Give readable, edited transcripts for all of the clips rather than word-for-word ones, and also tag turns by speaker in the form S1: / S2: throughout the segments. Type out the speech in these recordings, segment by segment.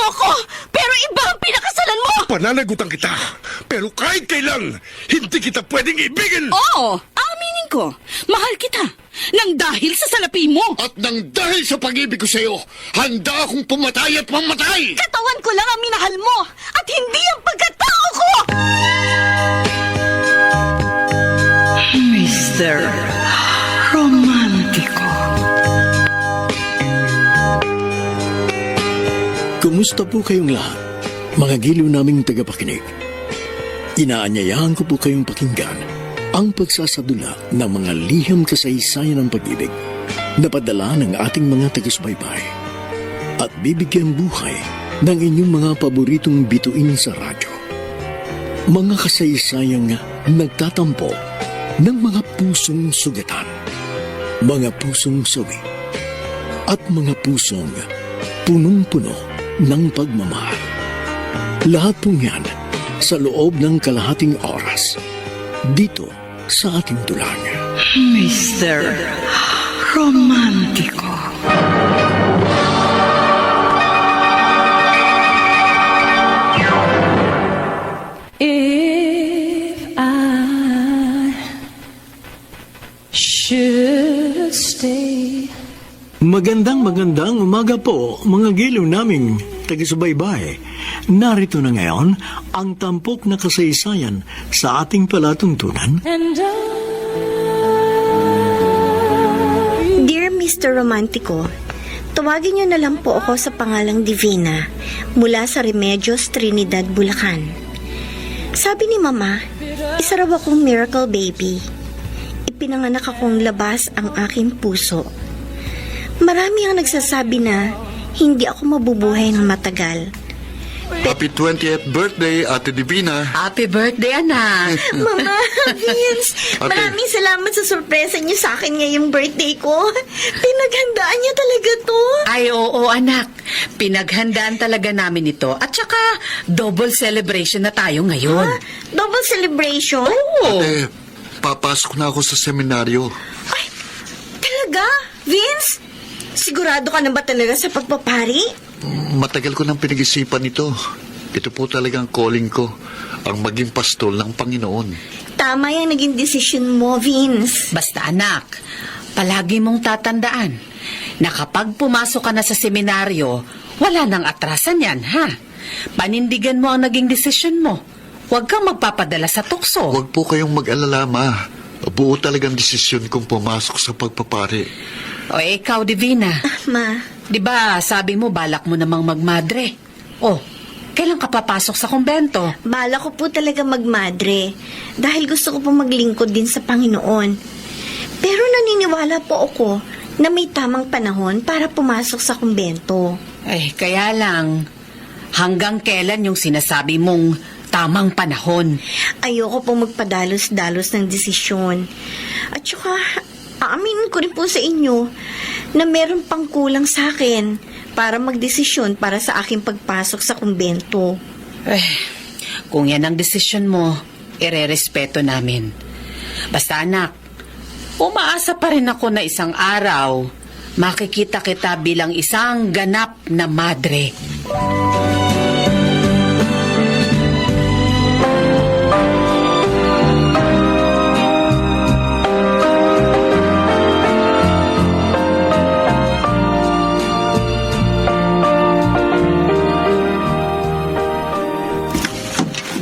S1: ako, pero iba ang pinakasalan mo!
S2: Pananagutan kita, pero kahit kailan, hindi kita pwedeng ibigin!
S1: Oo, aminin ko, mahal kita, nang dahil sa salapi mo!
S2: At nang dahil sa pag-ibig ko sa'yo, handa akong pumatay at mamatay!
S1: Katawan ko lang ang minahal mo, at hindi ang pagkatao ko! Mr. Romantico.
S3: Kumusta po kayong lahat, mga giliw naming tagapakinig? Inaanyayahan ko po kayong pakinggan ang pagsasadula ng mga liham kasaysayan ng pag-ibig na padala ng ating mga taga-subaybay at bibigyan buhay ng inyong mga paboritong bituin sa radyo. Mga kasaysayang nagtatampo ng mga pusong sugatan, mga pusong sawi, at mga pusong punong-puno ng pagmamahal. Lahat pong yan sa loob ng kalahating oras dito sa ating dulang.
S1: Mr. Romantico. If I should stay.
S3: Magandang umaga po, mga giliw naming taga-subaybay. Narito na ngayon ang tampok na kasaysayan sa ating palatuntunan.
S4: Dear Mr. Romantico, tawagin niyo na lang po ako sa pangalang Divina mula sa Remedios, Trinidad, Bulacan. Sabi ni Mama, isa raw akong miracle baby. Ipinanganak akong labas ang aking puso. Marami ang nagsasabi na hindi ako mabubuhay ng matagal.
S2: Happy 20th birthday, Ate Divina!
S1: Happy birthday, anak!
S4: Mama, Vince,
S2: Ate.
S4: maraming salamat sa sorpresa niyo sa akin ngayong birthday ko. Pinaghandaan niyo talaga to.
S5: Ay, oo, anak. Pinaghandaan talaga namin ito. At saka, double celebration na tayo ngayon.
S4: Ha? Double celebration?
S5: Oo.
S2: Ate, papasok na ako sa seminaryo.
S4: Ay, talaga? Vince? Sigurado ka na ba talaga sa pagpapari?
S2: Matagal ko nang pinag-isipan ito. Ito po talagang calling ko, ang maging pastol ng Panginoon.
S4: Tama yung naging desisyon mo, Vince.
S5: Basta, anak, palagi mong tatandaan na kapag pumasok ka na sa seminaryo, wala nang atrasan yan, ha? Panindigan mo ang naging desisyon mo. Huwag kang magpapadala sa tukso.
S2: Huwag po kayong mag-alala, Ma. Buo talagang desisyon kong pumasok sa pagpapari.
S5: O ikaw, Divina.
S4: Ma,
S5: Di ba sabi mo balak mo namang magmadre? Oh, kailan ka papasok sa kumbento?
S4: bala ko po talaga magmadre dahil gusto ko po maglingkod din sa Panginoon. Pero naniniwala po ako na may tamang panahon para pumasok sa kumbento.
S5: Ay, kaya lang, hanggang kailan yung sinasabi mong tamang panahon?
S4: Ayoko po magpadalos-dalos ng desisyon. At saka, aaminin ko rin po sa inyo na meron pang kulang sa akin para magdesisyon para sa aking pagpasok sa kumbento.
S5: Kung yan ang desisyon mo, irerespeto namin. Basta anak, umaasa pa rin ako na isang araw, makikita kita bilang isang ganap na madre.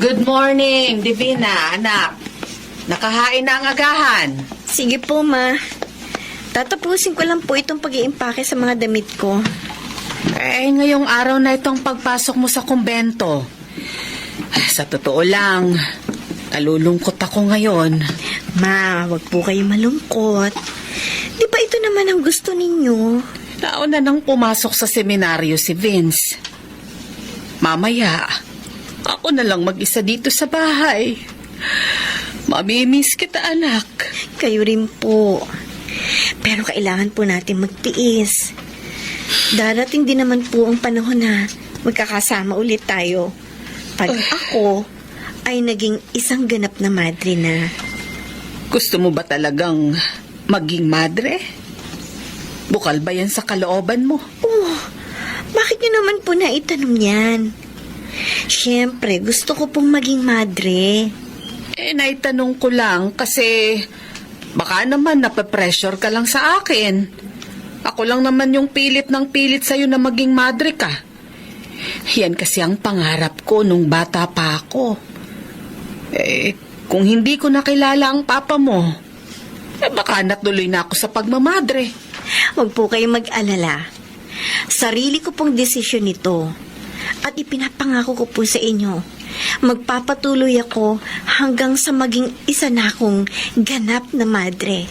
S5: Good morning, Divina, anak. Nakahain na ang agahan.
S4: Sige po, Ma. Tatapusin ko lang po itong pag-iimpake sa mga damit ko.
S5: Ngayong araw na itong pagpasok mo sa kumbento. Sa totoo lang, nalulungkot ako ngayon.
S4: Ma, wag po kayo malungkot. Di ba ito naman ang gusto ninyo?
S5: Nauna nang pumasok sa seminaryo si Vince. Mamaya, ako na lang mag-isa dito sa bahay. Mamimiss kita, anak.
S4: Kayo rin po. Pero kailangan po natin magtiis. Darating din naman po ang panahon na magkakasama ulit tayo. Pag ako ay naging isang ganap na madre na.
S5: Gusto mo ba talagang maging madre? Bukal ba yan sa kalooban mo?
S4: Oh, Bakit niyo naman po naitanong yan? Siyempre, gusto ko pong maging madre.
S5: Naitanong ko lang kasi baka naman napapressure ka lang sa akin. Ako lang naman yung pilit ng pilit sa'yo na maging madre ka. Yan kasi ang pangarap ko nung bata pa ako. Kung hindi ko nakilala ang papa mo, baka natuloy na ako sa pagmamadre.
S4: Huwag po kayong mag-alala. Sarili ko pong desisyon ito. At ipinapangako ko po sa inyo, magpapatuloy ako hanggang sa maging isa na akong ganap na madre.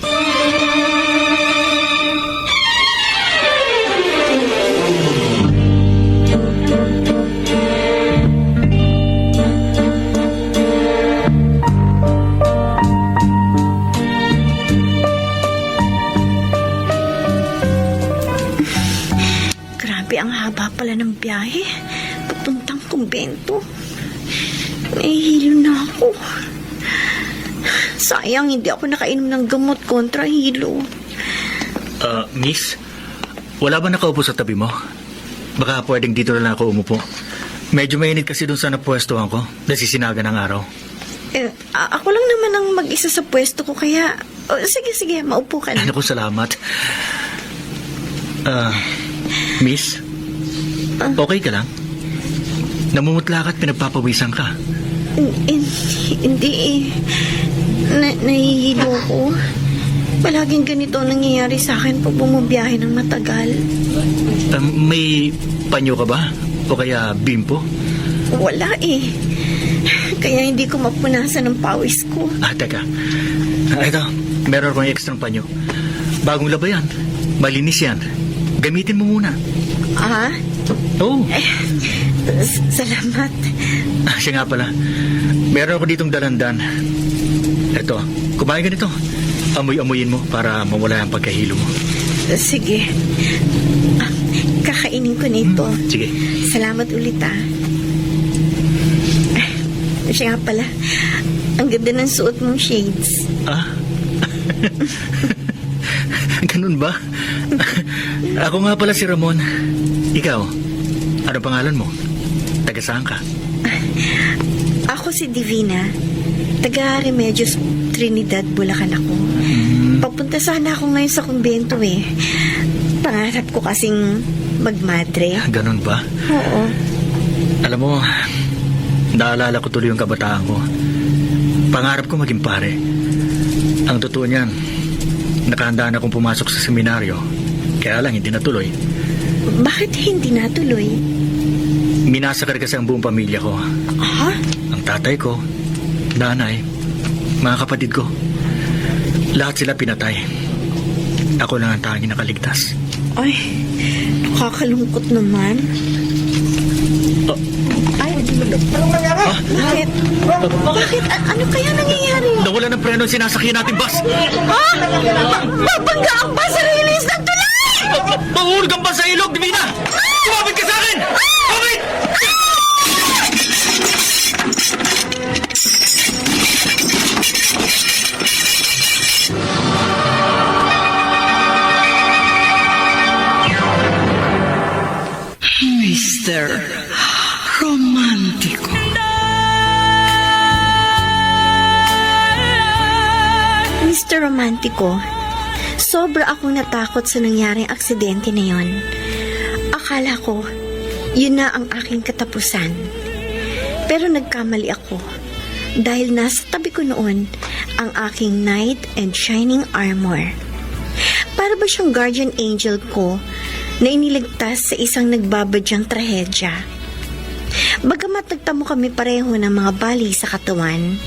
S4: Grabe, ang haba pala ng biyahe. Papuntang kumbento. Nahihilo na ako. Sayang, hindi ako nakainom ng gamot kontra hilo.
S6: Miss, wala ba nakaupo sa tabi mo? Baka pwedeng dito na lang ako umupo. Medyo mainit kasi dun sa napwestuhan ko. Nasisinaga ng araw.
S4: Ako lang naman ang mag-isa sa pwesto ko, kaya... sige, maupo ka na.
S6: Naku, salamat. Miss, okay ka lang? Namumutla ka at pinagpapawisan ka.
S4: Hindi eh. Nahihilo ko. Palaging ganito ang nangyayari sa akin pag bumabiyahe ng matagal.
S6: May panyo ka ba? O kaya bimpo?
S4: Wala eh. Kaya hindi ko mapunasan ang pawis ko.
S6: Teka. Ito, meron akong extra panyo. Bagong laba yan. Malinis yan. Gamitin mo muna. Oo.
S4: Salamat.
S6: Siya nga pala. Meron ako ditong dalandan. Ito, kumain ka nito. Amoy-amoyin mo para mawala ang pagkahilo mo.
S4: Sige. Kakainin ko nito.
S6: Sige.
S4: Salamat ulit Siya nga pala. Ang ganda ng suot mong shades.
S6: Ganun ba? Ako nga pala si Ramon. Ikaw, ano pangalan mo? Taga saan ka?
S4: Ako si Divina. Taga Remedios, Trinidad, Bulacan ako. Papunta sana ako ngayon sa kumbento eh. Pangarap ko kasing magmadre.
S6: Ganun ba?
S4: Oo.
S6: Alam mo, naalala ko tuloy yung kabataan ko. Pangarap ko maging pare. Ang totoo niyan, nakahandaan akong pumasok sa seminaryo. Kaya lang hindi natuloy.
S4: Bakit hindi natuloy?
S6: Minasakar kasi ang buong pamilya ko. Ang tatay ko, nanay, mga kapatid ko. Lahat sila pinatay. Ako lang ang tanging nakaligtas.
S4: Ay, nakakalungkot naman. Ay, bakit? Bakit? Ano kaya nangyayari?
S6: Nawala ng preno ang sinasakyan natin bus!
S4: Babangga ang bus sa release ng tulay!
S6: Mahulog ang bus sa ilog, Divina! Tumapit ka sa akin! Tumapit!
S1: Mr. Romántico.
S4: Mr. Romantico, sobra akong natakot sa nangyaring aksidente na yon. Akala ko, yun na ang aking katapusan. Pero nagkamali ako dahil nasa tabi ko noon ang aking knight and shining armor. Para ba siyang guardian angel ko na iniligtas sa isang nagbabadyang trahedya. Bagamat nagtamo kami pareho ng mga bali sa katawan,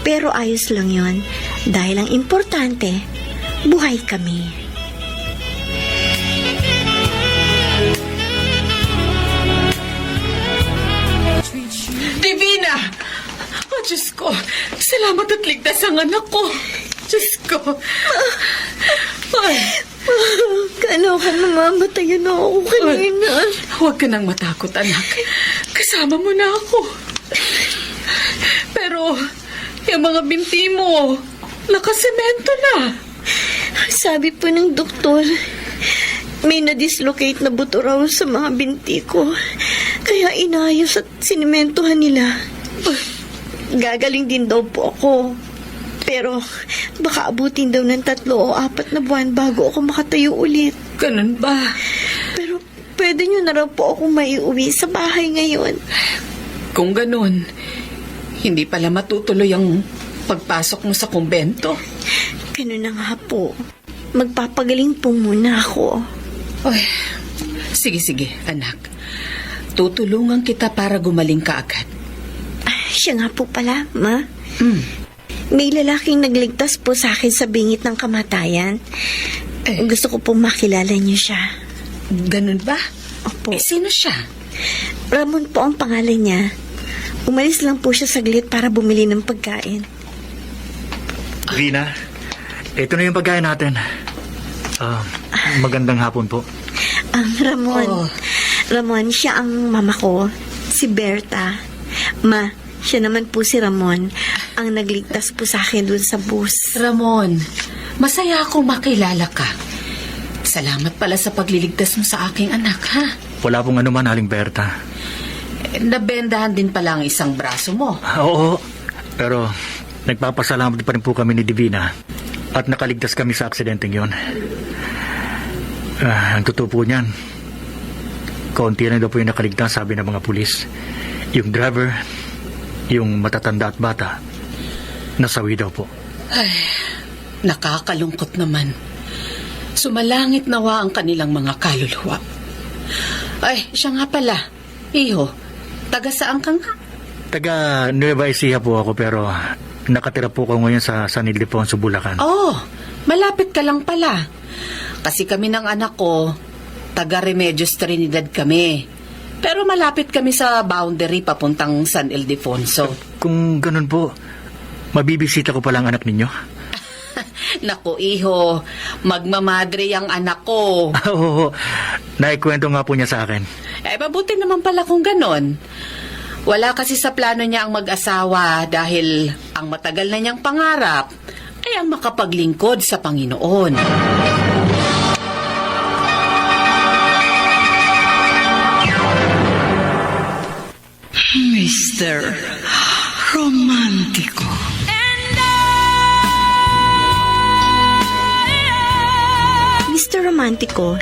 S4: pero ayos lang yon dahil ang importante, buhay kami.
S5: Divina! Oh, Diyos ko. Salamat at ligtas ang anak ko. Diyos ko. Ay.
S4: Kala ko namamatayan na ako kanina.
S5: Huwag ka nang matakot, anak. Kasama mo na ako. Pero, yung mga binti mo, nakasemento na.
S4: Sabi po ng doktor, May na-dislocate na buto raw sa mga binti ko. Kaya inayos at sinimentohan nila. Gagaling din daw po ako. Pero baka abutin daw ng 3 o 4 na buwan bago ako makatayo ulit.
S5: Ganun ba?
S4: Pero pwede nyo na raw po akong maiuwi sa bahay ngayon.
S5: Kung ganun, hindi pala matutuloy ang pagpasok mo sa kumbento.
S4: Ganun na nga po. Magpapagaling po muna ako.
S5: Ay, sige, anak. Tutulungan kita para gumaling ka agad.
S4: Siya nga po pala, Ma. May lalaking nagligtas po sa akin sa bingit ng kamatayan. Gusto ko po makilala niyo siya.
S5: Ganun ba?
S4: Opo.
S5: Sino siya?
S4: Ramon po ang pangalan niya. Umalis lang po siya saglit para bumili ng pagkain.
S6: Vina, ito na yung pagkain natin. Magandang hapon po.
S4: Ramon.
S5: Oh.
S4: Ramon, siya ang mama ko. Si Berta. Ma, siya naman po si Ramon. Ang nagligtas po sa akin dun sa bus.
S5: Ramon, masaya akong makilala ka. Salamat pala sa pagliligtas mo sa aking anak, ha?
S6: Wala pong anuman, Aling Berta.
S5: Nabendahan din pala ang isang braso mo.
S6: Oo, pero nagpapasalamat pa rin po kami ni Divina at nakaligtas kami sa aksidenteng yon. Ang totoo po niyan, kaunti na daw po yung nakaligtas, sabi ng mga pulis. Yung driver, yung matatanda at bata, nasawi daw po.
S5: Ay, nakakalungkot naman. Sumalangit nawa ang kanilang mga kaluluwa. Ay, siya nga pala. Iho, taga saan ka nga?
S6: Taga Nueva Ecija po ako, pero nakatira po ko ngayon sa San Ildefonso, Bulacan.
S5: Oh, malapit ka lang pala. Kasi kami ng anak ko, taga Remedios Trinidad kami. Pero malapit kami sa boundary papuntang San Ildefonso.
S6: Kung ganun po, mabibisita ko palang anak ninyo.
S5: Naku, iho, magmamadre ang anak ko.
S6: Oo, naikwento nga po niya sa akin.
S5: Mabuti naman pala kung ganon. Wala kasi sa plano niya ang mag-asawa dahil ang matagal na niyang pangarap ay ang makapaglingkod sa Panginoon.
S1: Mr. Romantiko.
S4: Mr. Romantico,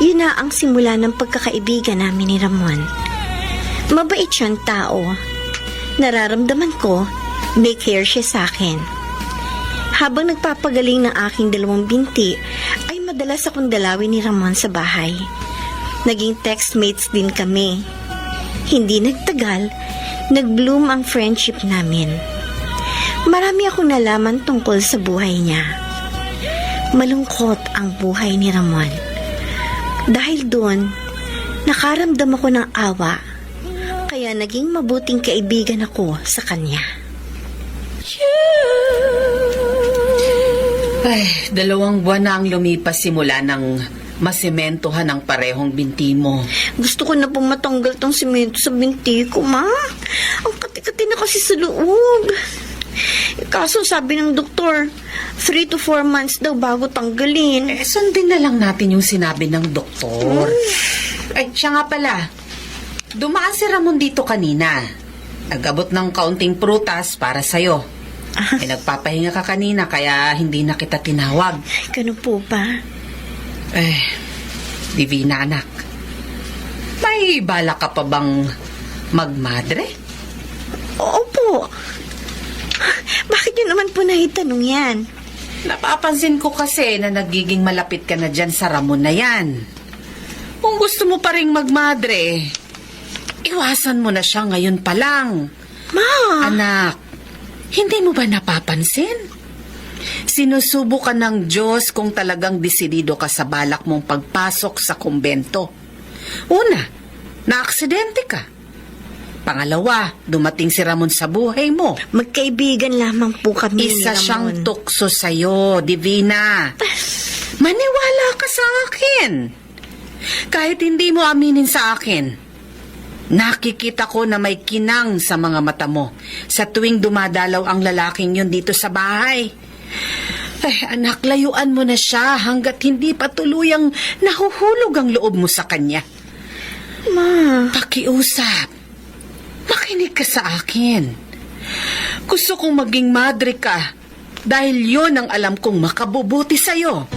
S4: yun na ang simula ng pagkakaibigan namin ni Ramon. Mabait siyang tao. Nararamdaman ko, may care siya sa akin. Habang nagpapagaling ng aking 2 binti, ay madalas akong dalawin ni Ramon sa bahay. Naging textmates din kami. Hindi nagtagal, nag-bloom ang friendship namin. Marami akong nalaman tungkol sa buhay niya. Malungkot ang buhay ni Ramon. Dahil doon, nakaramdam ako ng awa, kaya naging mabuting kaibigan ako sa kanya.
S5: Ay, 2 buwan na ang lumipas simula ng masimentohan ang parehong binti mo.
S4: Gusto ko na pong matanggal tong simento sa binti ko, Ma. Ang kati-kati na kasi sa loob. Kaso sabi ng doktor, 3 to 4 months daw bago tanggalin.
S5: Sundin na lang natin yung sinabi ng doktor. Ay, siya nga pala. Dumaan si Ramon dito kanina. Nag-abot ng kaunting prutas para sa'yo. Nagpapahinga ka kanina kaya hindi na kita tinawag.
S4: Ganun po ba?
S5: Divina, anak. May bala ka pa bang magmadre?
S4: Opo. Bakit yun naman po naitanong yan?
S5: Napapansin ko kasi na nagiging malapit ka na dyan sa Ramon na yan. Kung gusto mo pa ring magmadre, iwasan mo na siya ngayon pa lang.
S4: Ma!
S5: Anak, hindi mo ba napapansin? Sinusubukan ng Diyos kung talagang desidido ka sa balak mong pagpasok sa kumbento. Una, naaksidente ka. Pangalawa, dumating si Ramon sa buhay mo.
S4: Magkaibigan lamang po kami ni
S5: Isa
S4: Ramon.
S5: siyang tukso sa'yo, Divina. Maniwala ka sa akin. Kahit hindi mo aminin sa akin, nakikita ko na may kinang sa mga mata mo sa tuwing dumadalaw ang lalaking yun dito sa bahay. Ay, anak, layuan mo na siya hanggat hindi pa tuluyang nahuhulog ang loob mo sa kanya.
S4: Ma,
S5: Pakiusap. Makinig ka sa akin. Gusto kong maging madre ka dahil yon ang alam kong makabubuti sa'yo.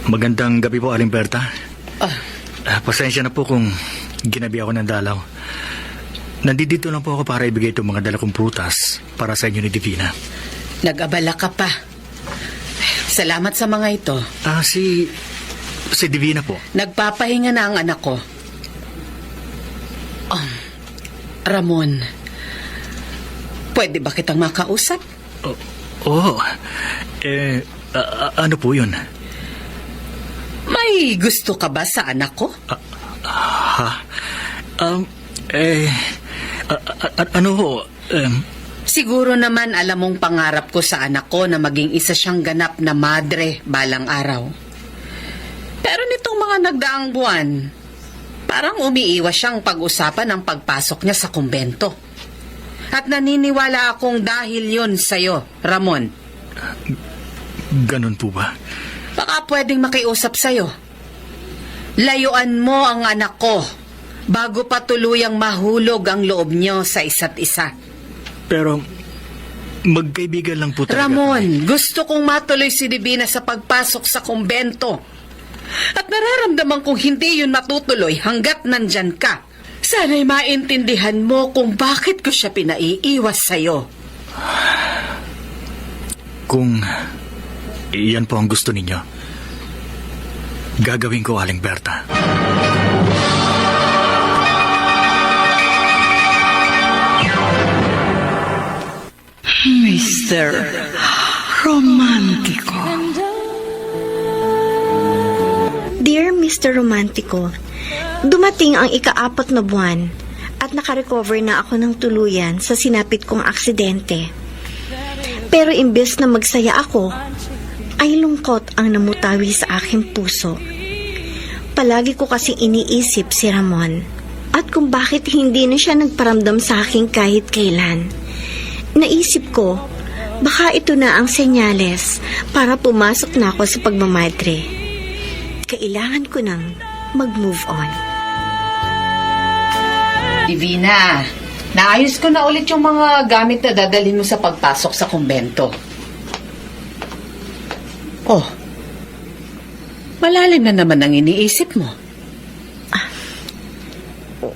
S6: Magandang gabi po, Aling Berta. Pasensya na po kung ginabi ako ng dalaw. Nandito lang po ako para ibigay itong mga dala kong prutas para sa inyo ni Divina.
S5: Nag-abala ka pa. Salamat sa mga ito.
S6: Si Divina po.
S5: Nagpapahinga na ang anak ko. Ramon, pwede ba kitang makausap?
S6: Ano po yun?
S5: May gusto ka ba sa anak ko?
S6: Ano ho?
S5: Siguro naman alam mong pangarap ko sa anak ko na maging isa siyang ganap na madre balang araw. Pero nitong mga nagdaang buwan, parang umiiwas siyang pag-usapan ang pagpasok niya sa kumbento. At naniniwala akong dahil yon sa'yo, Ramon.
S6: Ganun po ba?
S5: Baka pwedeng makiusap sa'yo. Layuan mo ang anak ko bago pa tuluyang mahulog ang loob niyo sa isa't isa.
S6: Pero magkaibigan lang po talaga.
S5: Ramon, gusto kong matuloy si Divina sa pagpasok sa kumbento. At nararamdaman kong hindi yun matutuloy hanggat nandyan ka. Sana'y maintindihan mo kung bakit ko siya pinaiiwas sa'yo.
S6: Kung iyan po ang gusto ninyo, gagawin ko, Aling Berta.
S1: Mr. Romantiko.
S4: Dear Mr. Romantico, dumating ang ika-4 na buwan at nakarecover na ako ng tuluyan sa sinapit kong aksidente. Pero imbes na magsaya ako, ay lungkot ang namutawi sa aking puso. Palagi ko kasing iniisip si Ramon at kung bakit hindi na siya nagparamdam sa akin kahit kailan. Naisip ko, baka ito na ang senyales para pumasok na ako sa pagmamadre. Kailangan ko nang mag-move on.
S5: Divina, naayos ko na ulit yung mga gamit na dadalhin mo sa pagpasok sa kumbento. Oh, malalim na naman ang iniisip mo.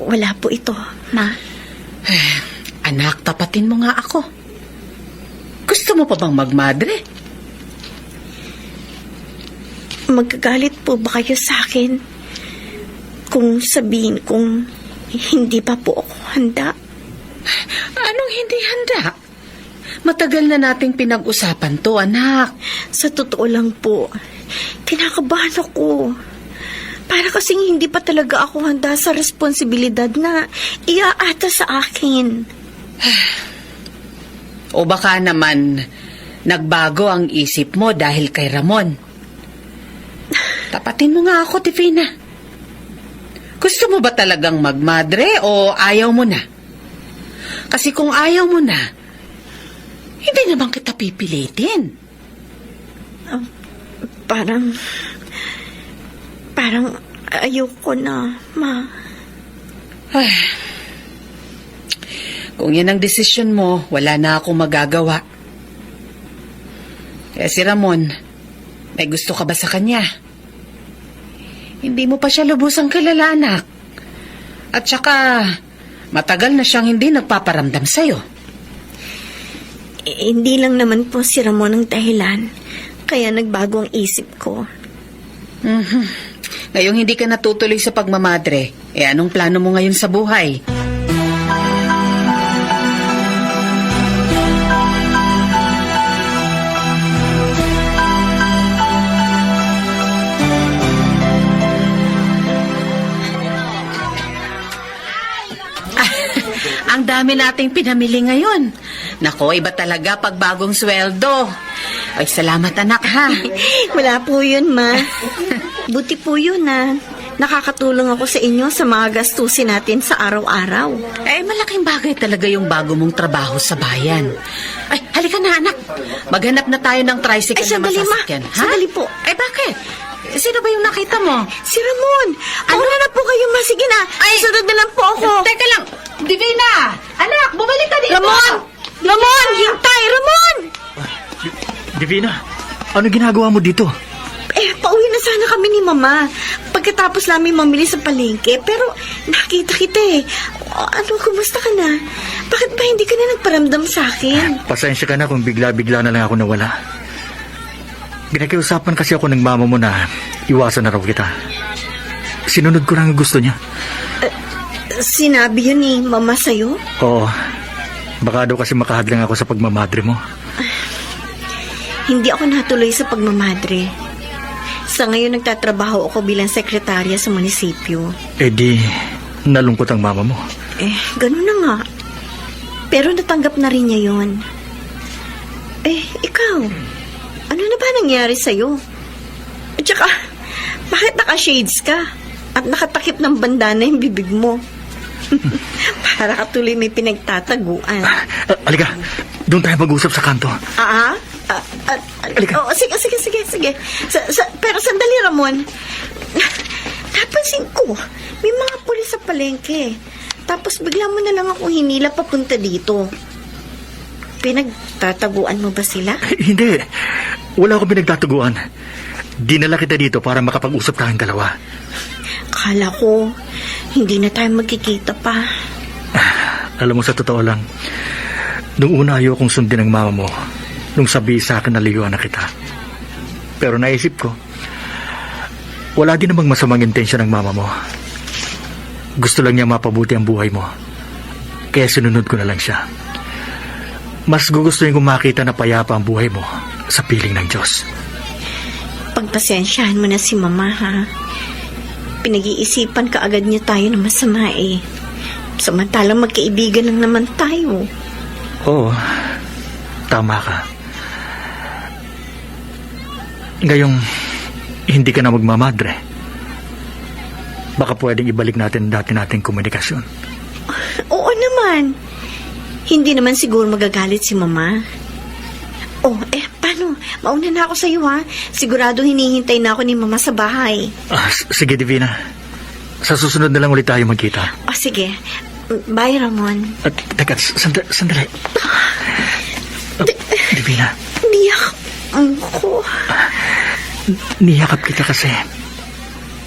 S4: Wala po ito, Ma.
S5: Anak, tapatin mo nga ako. Gusto mo pa bang magmadre?
S4: Magagalit po ba kayo sa akin kung sabihin kong hindi pa po ako handa?
S5: Anong hindi handa? Matagal na nating pinag-usapan to, anak.
S4: Sa totoo lang po, kinakabahan ako. Para kasing hindi pa talaga ako handa sa responsibilidad na iaata sa akin.
S5: O baka naman nagbago ang isip mo dahil kay Ramon. Tapatin mo nga ako, Divina. Gusto mo ba talagang magmadre o ayaw mo na? Kasi kung ayaw mo na, hindi naman kita pipilitin.
S4: Parang ayoko na, Ma.
S5: Ay, kung yan ang desisyon mo, wala na akong magagawa. Kaya si Ramon, may gusto ka ba sa kanya? Hindi mo pa siya lubusang kilala, anak. At saka, matagal na siyang hindi nagpaparamdam sa'yo.
S4: Hindi lang naman po si Ramon ang dahilan, kaya nagbago ang isip ko.
S5: Ngayong hindi ka natutuloy sa pagmamadre, anong plano mo ngayon sa buhay? Ang Ang dami nating pinamili ngayon. Nako, iba talaga pag bagong sweldo. Ay, salamat anak ha.
S4: Wala po yun, Ma. Buti po yun, nakakatulong ako sa inyo sa mga gastusin natin sa araw-araw.
S5: Eh, malaking bagay talaga yung bago mong trabaho sa bayan. Ay, halika na anak. Maghanap na tayo ng tricycle
S4: Ay,
S5: na
S4: sandali, Ma.
S5: masasakyan. Ha?
S4: Sandali po.
S5: Eh, bakit? Sino ba yung nakita mo?
S4: Si Ramon! Mauna na po kayo, Ma. Sige na.
S5: Ay,
S4: sunod na lang po ako.
S5: Teka lang. Divina! Anak, bumalik ka dito!
S4: Ramon! Ramon! Hintay! Ramon!
S6: Divina, ano ginagawa mo dito?
S4: Pauwi na sana kami ni Mama. Pagkatapos namin mamili sa palengke. Pero nakita kita kumusta ka na? Bakit ba hindi ka na nagparamdam sa akin?
S6: Pasensya ka na kung bigla-bigla na lang ako nawala. Pinakiusapan kasi ako ng mama mo na iwasan na raw kita. Sinunod ko lang ang gusto niya.
S4: Sinabi yun ni Mama sa'yo?
S6: Oo, baka daw kasi makahadlang ako sa pagmamadre mo.
S4: Hindi ako natuloy sa pagmamadre. Sa ngayon, nagtatrabaho ako bilang sekretarya sa munisipyo.
S6: Eh di, nalungkot ang mama mo.
S4: Ganun na nga. Pero natanggap na rin niya yun. Ikaw, ano na ba nangyari sa'yo? At saka, bakit naka-shades ka? At nakatakip ng bandana yung bibig mo? Para ka tuloy may pinagtataguan.
S6: Halika, doon tayo mag-usap sa kanto.
S4: Oo, sige. Pero sandali, Ramon. Napansin ko, may mga pulis sa palengke. Tapos bigla mo na lang akong hinila papunta dito. Pinagtataguan mo ba sila?
S6: Hindi, wala akong pinagtataguan. Dinala kita dito para makapag-usap tayong dalawa.
S4: Kala ko, hindi na tayo magkikita pa.
S6: Alam mo, sa totoo lang, nung una ayokong sundin ang mama mo nung sabi sa akin na liyuan na kita. Pero naisip ko, wala din namang masamang intensyon ng mama mo. Gusto lang niya mapabuti ang buhay mo. Kaya sinunod ko na lang siya. Mas gugustuhin kong makita na payapa ang buhay mo sa piling ng Diyos.
S4: Pagpasensyahan mo na si Mama, ha? Pinag-iisipan ka agad niya tayo na masama Samantalang magkaibigan lang naman tayo.
S6: Oo, tama ka. Ngayong hindi ka na magmamadre, baka pwedeng ibalik natin dati nating komunikasyon.
S4: Oo naman. Hindi naman siguro magagalit si Mama. Paano? Mauna na ako sa iyo, ha? Sigurado hinihintay na ako ni Mama sa bahay.
S6: Sige, Divina. Sa susunod na lang ulit tayo magkita.
S4: Sige. Bye, Ramon.
S6: Teka, sandali. Divina.
S4: Niyak ko.
S6: Niyakap kita kasi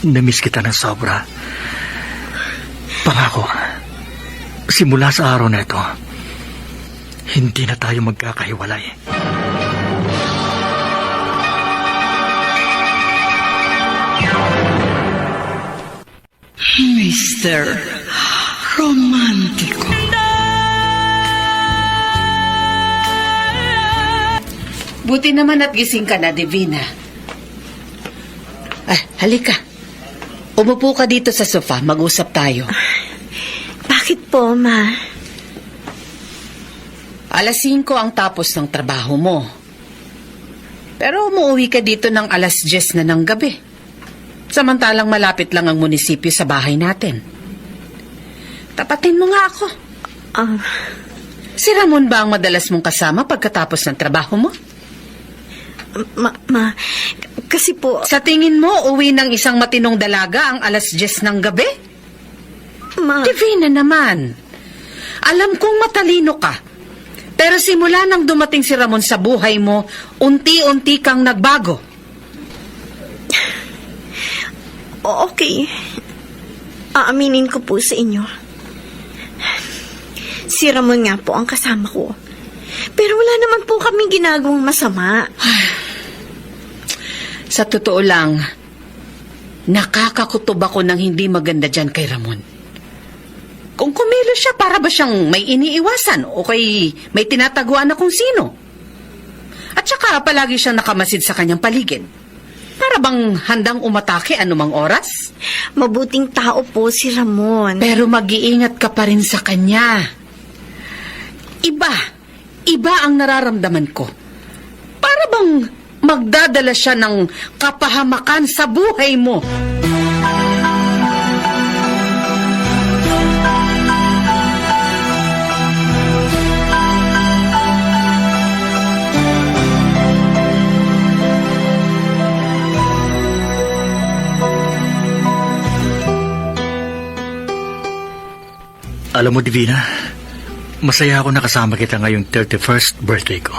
S6: namiss kita ng sobra. Pangako, simula sa araw na ito, hindi na tayo magkakahiwalay.
S1: Mr. Romantiko.
S5: Buti naman at gising ka na, Divina. Halika. Umupo ka dito sa sofa, mag-usap tayo.
S4: Bakit po, Ma?
S5: 5:00 ang tapos ng trabaho mo. Pero umuwi ka dito ng 10:00 na ng gabi. Samantalang malapit lang ang munisipyo sa bahay natin. Tapatin mo nga ako. Si Ramon ba ang madalas mong kasama pagkatapos ng trabaho mo?
S4: Ma, kasi po...
S5: Sa tingin mo, uwi ng isang matinong dalaga ang 10:00 ng gabi?
S4: Ma...
S5: Divina naman. Alam kong matalino ka. Pero simula nang dumating si Ramon sa buhay mo, unti-unti kang nagbago.
S4: Okay. Aaminin ko po sa inyo. Si Ramon nga po ang kasama ko. Pero wala naman po kaming ginagawang masama.
S5: Sa totoo lang, nakakakutob ako ng hindi maganda dyan kay Ramon. Kung kumilos siya, para ba siyang may iniiwasan o kay may tinataguan na kung sino? At saka palagi siyang nakamasid sa kanyang paligid. Para bang handang umatake anumang oras?
S4: Mabuting tao po si Ramon.
S5: Pero mag-iingat ka pa rin sa kanya. Iba ang nararamdaman ko. Para bang magdadala siya ng kapahamakan sa buhay mo.
S6: Alam mo, Divina, masaya ako nakasama kita ngayong 31st birthday ko.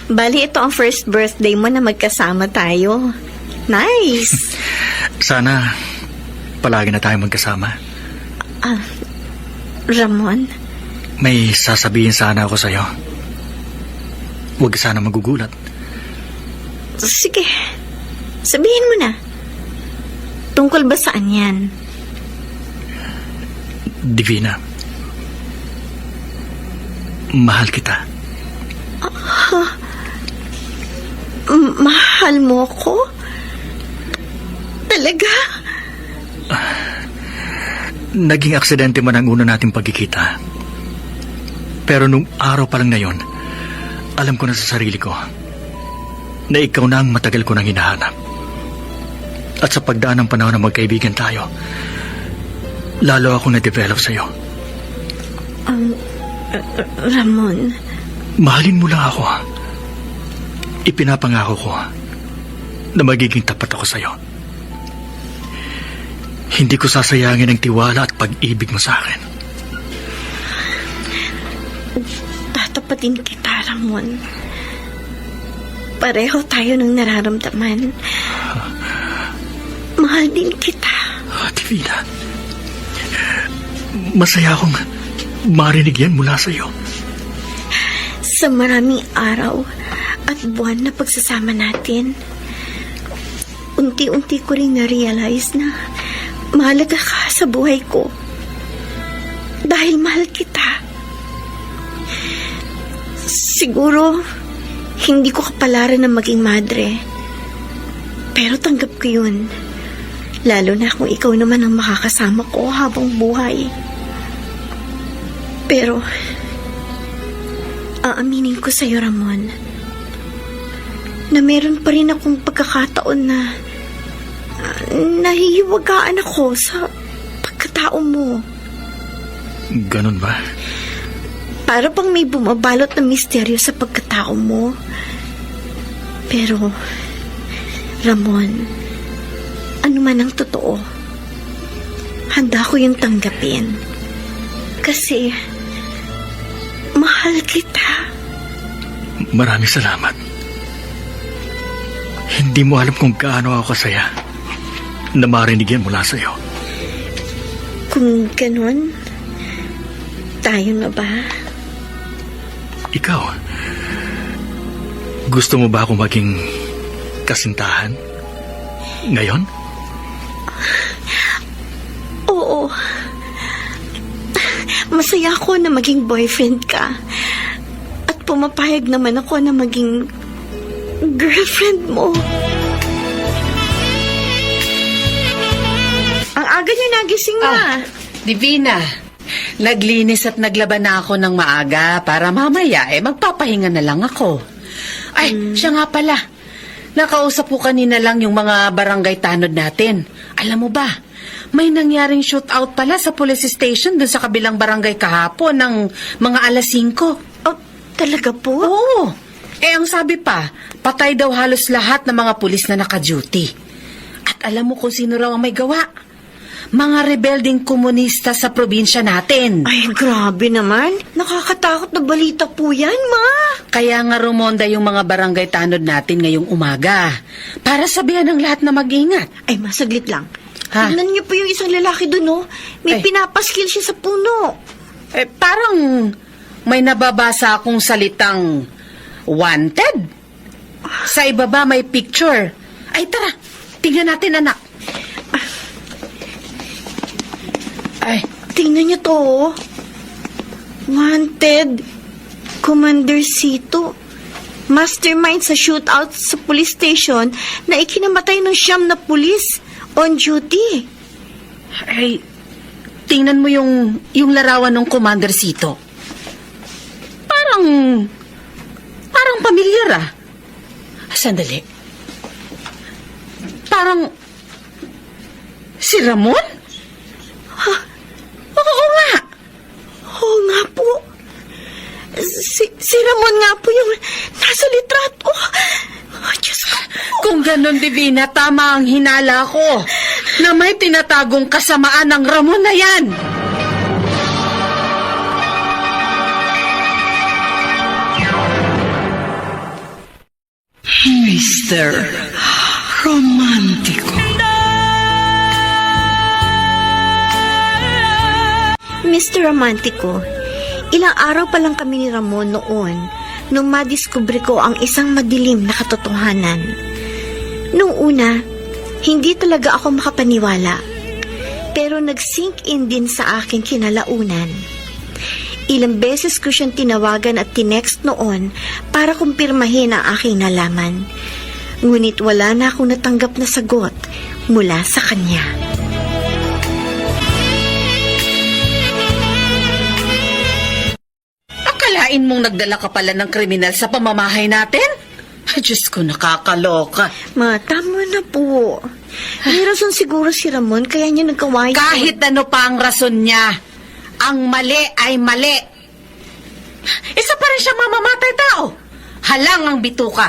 S4: Bali, ito ang first birthday mo na magkasama tayo. Nice!
S6: Sana palagi na tayo magkasama.
S4: Ramon,
S6: May sasabihin sana ako sa'yo. Huwag ka sana magugulat.
S4: sige. Sabihin mo na. Tungkol ba saan yan?
S6: Divina, mahal kita.
S4: Mahal mo ko? Talaga?
S6: Naging aksidente man ang una nating pagkikita. Pero nung araw pa lang na yon, alam ko na sa sarili ko na ikaw na ang matagal ko nang hinahanap. At sa pagdaan ng panahon na magkaibigan tayo, lalo akong na-develop sa'yo.
S4: Ramon,
S6: Mahalin mo lang ako. Ipinapangako ko na magiging tapat ako sa'yo. Hindi ko sasayangin ang tiwala at pag-ibig mo sa akin.
S4: tatapatin kita, Ramon. Pareho tayo ng nararamdaman. Mahal din kita.
S6: Divina, masaya akong marinig yan mula sa'yo.
S4: Sa maraming araw at buwan na pagsasama natin, unti-unti ko rin na-realize na mahalaga ka sa buhay ko. Dahil mahal kita. Siguro, hindi ko kapalaran na maging madre. Pero tanggap ko yun. Lalo na kung ikaw naman ang makakasama ko habang buhay. Pero, aaminin ko sa'yo, Ramon, na meron pa rin akong pagkakataon na nahihiwagaan ako sa pagkatao mo.
S6: Ganun ba?
S4: Para bang may bumabalot na misteryo sa pagkatao mo. Pero, Ramon, ano man ang totoo, handa ko yung tanggapin. Kasi, mahal kita.
S6: Maraming salamat. Hindi mo alam kung gaano ako kasaya na marinig yan mula sa'yo.
S4: Kung ganon, tayo na ba?
S6: Ikaw, gusto mo ba ako maging kasintahan? Ngayon?
S4: Oo. Masaya ako na maging boyfriend ka. At pumapayag naman ako na maging girlfriend mo. Ang aga niyo nagising na.
S5: Divina, naglinis at naglaban na ako ng maaga para mamaya magpapahinga na lang ako. Ay, siya nga pala. Nakausap ko kanina lang yung mga barangay tanod natin. Alam mo ba, may nangyaring shootout pala sa police station dun sa kabilang barangay kahapon ng mga alas 5.
S4: Oh, talaga po?
S5: Oo. Ang sabi pa, patay daw halos lahat ng mga pulis na naka-duty. At alam mo kung sino raw ang may gawa? Mga rebelding komunista sa probinsya natin.
S4: Ay, grabe naman. Nakakatakot na balita po yan, Ma.
S5: Kaya nga rumonda yung mga barangay tanod natin ngayong umaga para sabihan ng lahat na mag-ingat.
S4: Ay, Ma, saglit lang.
S5: Ha?
S4: Tignan niyo po yung isang lalaki doon, oh. May
S5: Ay.
S4: pinapaskil siya sa puno.
S5: Parang may nababasa akong salitang wanted. Sa ibaba may picture. Ay, tara. Tingnan natin, anak. Ay,
S4: Tingnan niyo to, oh. Wanted. Commander Cito. Mastermind sa shootout sa police station na ikinamatay ng 9 na pulis on duty.
S5: tingnan mo yung larawan ng Commander Cito. Parang pamilyar ah. Sandali. Parang... Si Ramon? Ha? Oo nga.
S4: Oo nga po. Si Ramon nga po yung nasa litrato. Oh, Diyos ko.
S5: Kung ganon, Divina, tama ang hinala ko na may tinatagong kasamaan ng Ramon na yan.
S1: Mr. Romantico.
S4: Mr. Romantico, ilang araw pa lang kami ni Ramon noon nung madiskubre ko ang isang madilim na katotohanan. Nung una, hindi talaga ako makapaniwala. Pero nag-sink in din sa akin kinalaunan. Ilang beses ko siyang tinawagan at tinext noon para kumpirmahin ang aking nalaman. Ngunit wala na akong natanggap na sagot mula sa kanya.
S5: Akalain mong nagdala ka pala ng kriminal sa pamamahay natin? Ay, Diyos ko, nakakaloka.
S4: Ma, tama na po. May rason siguro si Ramon kaya niya nagkawain.
S5: Kahit ano pa ang rason niya, ang mali ay mali. Isa pa rin siyang mamamatay tao. Halang ang bituka.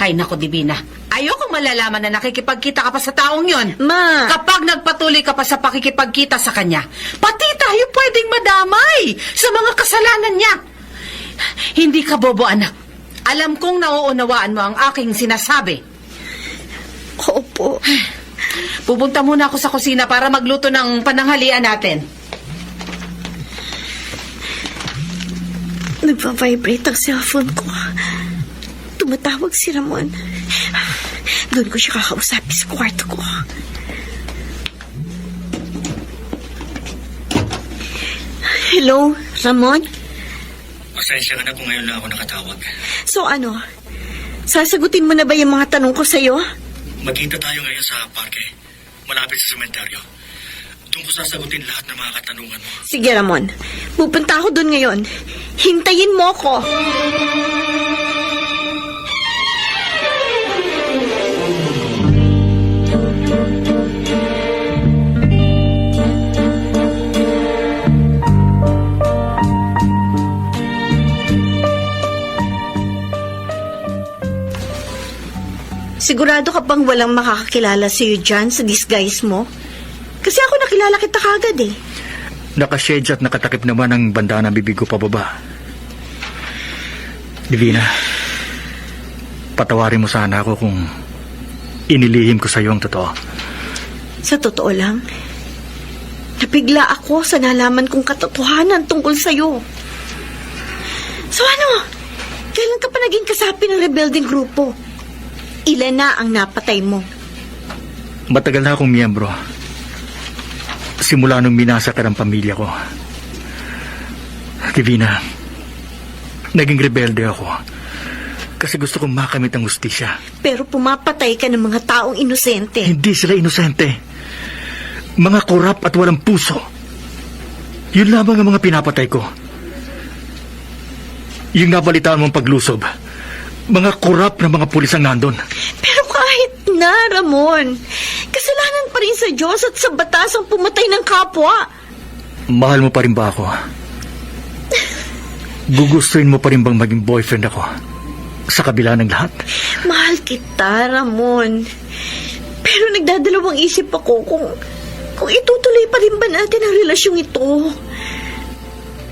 S5: Ay, naku, Divina. Ayokong malalaman na nakikipagkita ka pa sa taong yon.
S4: Ma!
S5: Kapag nagpatuloy ka pa sa pakikipagkita sa kanya, pati tayo pwedeng madamay sa mga kasalanan niya. Hindi ka bobo, anak. Alam kong nauunawaan mo ang aking sinasabi.
S4: Opo.
S5: Pupunta muna ako sa kusina para magluto ng pananghalian natin.
S4: Nagpa-vibrate ang cellphone ko. Tumatawag si Ramon. Doon ko siya kakausapin sa kwarto ko. Hello, Ramon?
S6: Pasensya ka na kung ngayon lang ako nakatawag.
S4: So ano? Sasagutin mo na ba yung mga tanong ko sa'yo?
S6: Magkita tayo ngayon sa parke, malapit sa sementeryo. Doon ko sasagutin lahat ng mga katanungan mo.
S4: Sige, Ramon. Pupunta ako doon ngayon. Hintayin mo ko. Sigurado ka bang walang makakakilala sa'yo dyan sa disguise mo? Kasi ako nakilala kita kagad eh.
S6: Nakashades at nakatakip naman ang banda ng bibig ko pababa. Divina, patawarin mo sana ako kung inilihim ko sa iyo ang totoo.
S4: Sa totoo lang, napigla ako sa nalaman kong katotohanan tungkol sa'yo. So ano, kailan ka pa naging kasapi ng rebelding grupo? Ilan na ang napatay mo?
S6: Matagal na akong miyembro. Simula nung minasakar ang pamilya ko. Divina, naging rebelde ako kasi gusto kong makamit ang hustisya.
S4: Pero pumapatay ka ng mga taong inosente.
S6: Hindi sila inosente. Mga korap at walang puso. Yun lamang ang mga pinapatay ko. Yung nabalitaan mong paglusob, mga korap na mga pulis ang nandun.
S4: Pero kahit na, Ramon, kasalanan pa rin sa Diyos at sa batas ang pumatay ng kapwa.
S6: Mahal mo pa rin ba ako? Gugustuhin mo pa rin bang maging boyfriend ako? Sa kabila ng lahat?
S4: Mahal kita, Ramon. Pero nagdadalawang isip ako kung itutuloy pa rin ba natin ang relasyong ito.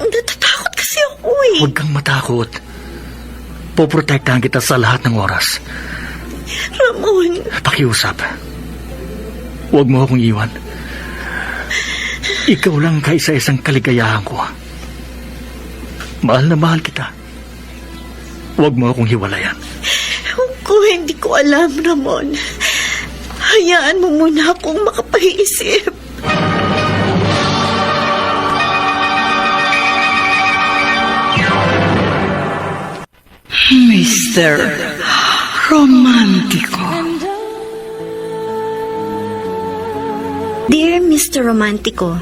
S4: Natatakot kasi ako eh.
S6: Huwag kang matakot. Poprotektahan kita sa lahat ng oras.
S4: Ramon.
S6: Pakiusap. Huwag mo akong iwan. Ikaw lang kaisa-isang kaligayahan ko. Mahal na mahal kita. Huwag mo akong hiwalayan.
S4: Kung hindi ko alam, Ramon, hayaan mo muna akong makapag-iisip.
S1: Mr. Romantico.
S4: Dear Mr. Romantico,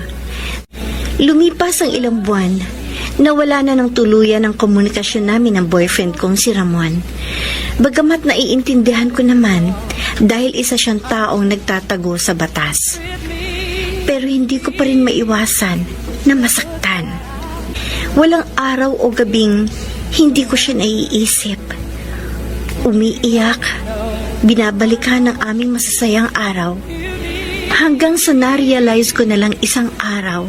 S4: lumipas ang ilang buwan, Nawala na ng tuluyan ang komunikasyon namin ng boyfriend kong si Ramon. Bagamat naiintindihan ko naman dahil isa siyang taong nagtatago sa batas. Pero hindi ko pa rin maiwasan na masaktan. Walang araw o gabing hindi ko siya naiisip. Umiiyak, binabalikan ng aming masasayang araw. Hanggang sa na-realize ko na lang isang araw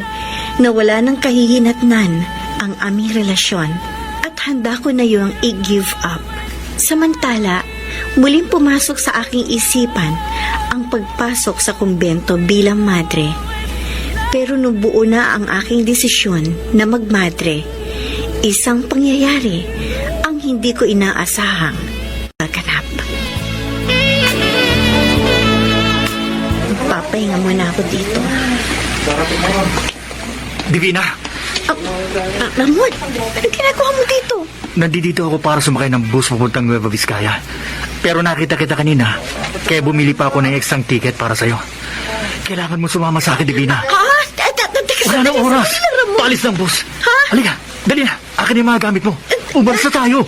S4: na wala ng kahihinatnan ang aming relasyon at handa ko na yung i-give up. Samantala, muling pumasok sa aking isipan ang pagpasok sa kumbento bilang madre. Pero nung buo na ang aking desisyon na magmadre, isang pangyayari ang hindi ko inaasahang naganap. Papahinga muna ako dito.
S6: Divina,
S4: Ramon, anong ginagawa mo dito?
S6: nandito ako para sumakay ng bus papuntang Nueva Vizcaya. Pero nakita kita kanina, kaya bumili pa ako ng extra ticket para sa'yo. Kailangan mo sumama sa akin, Divina. Wala na oras. Paalis ng bus.
S4: Ha?
S6: Halika, dali na. Akin yung mga gamit mo. Umalis na tayo.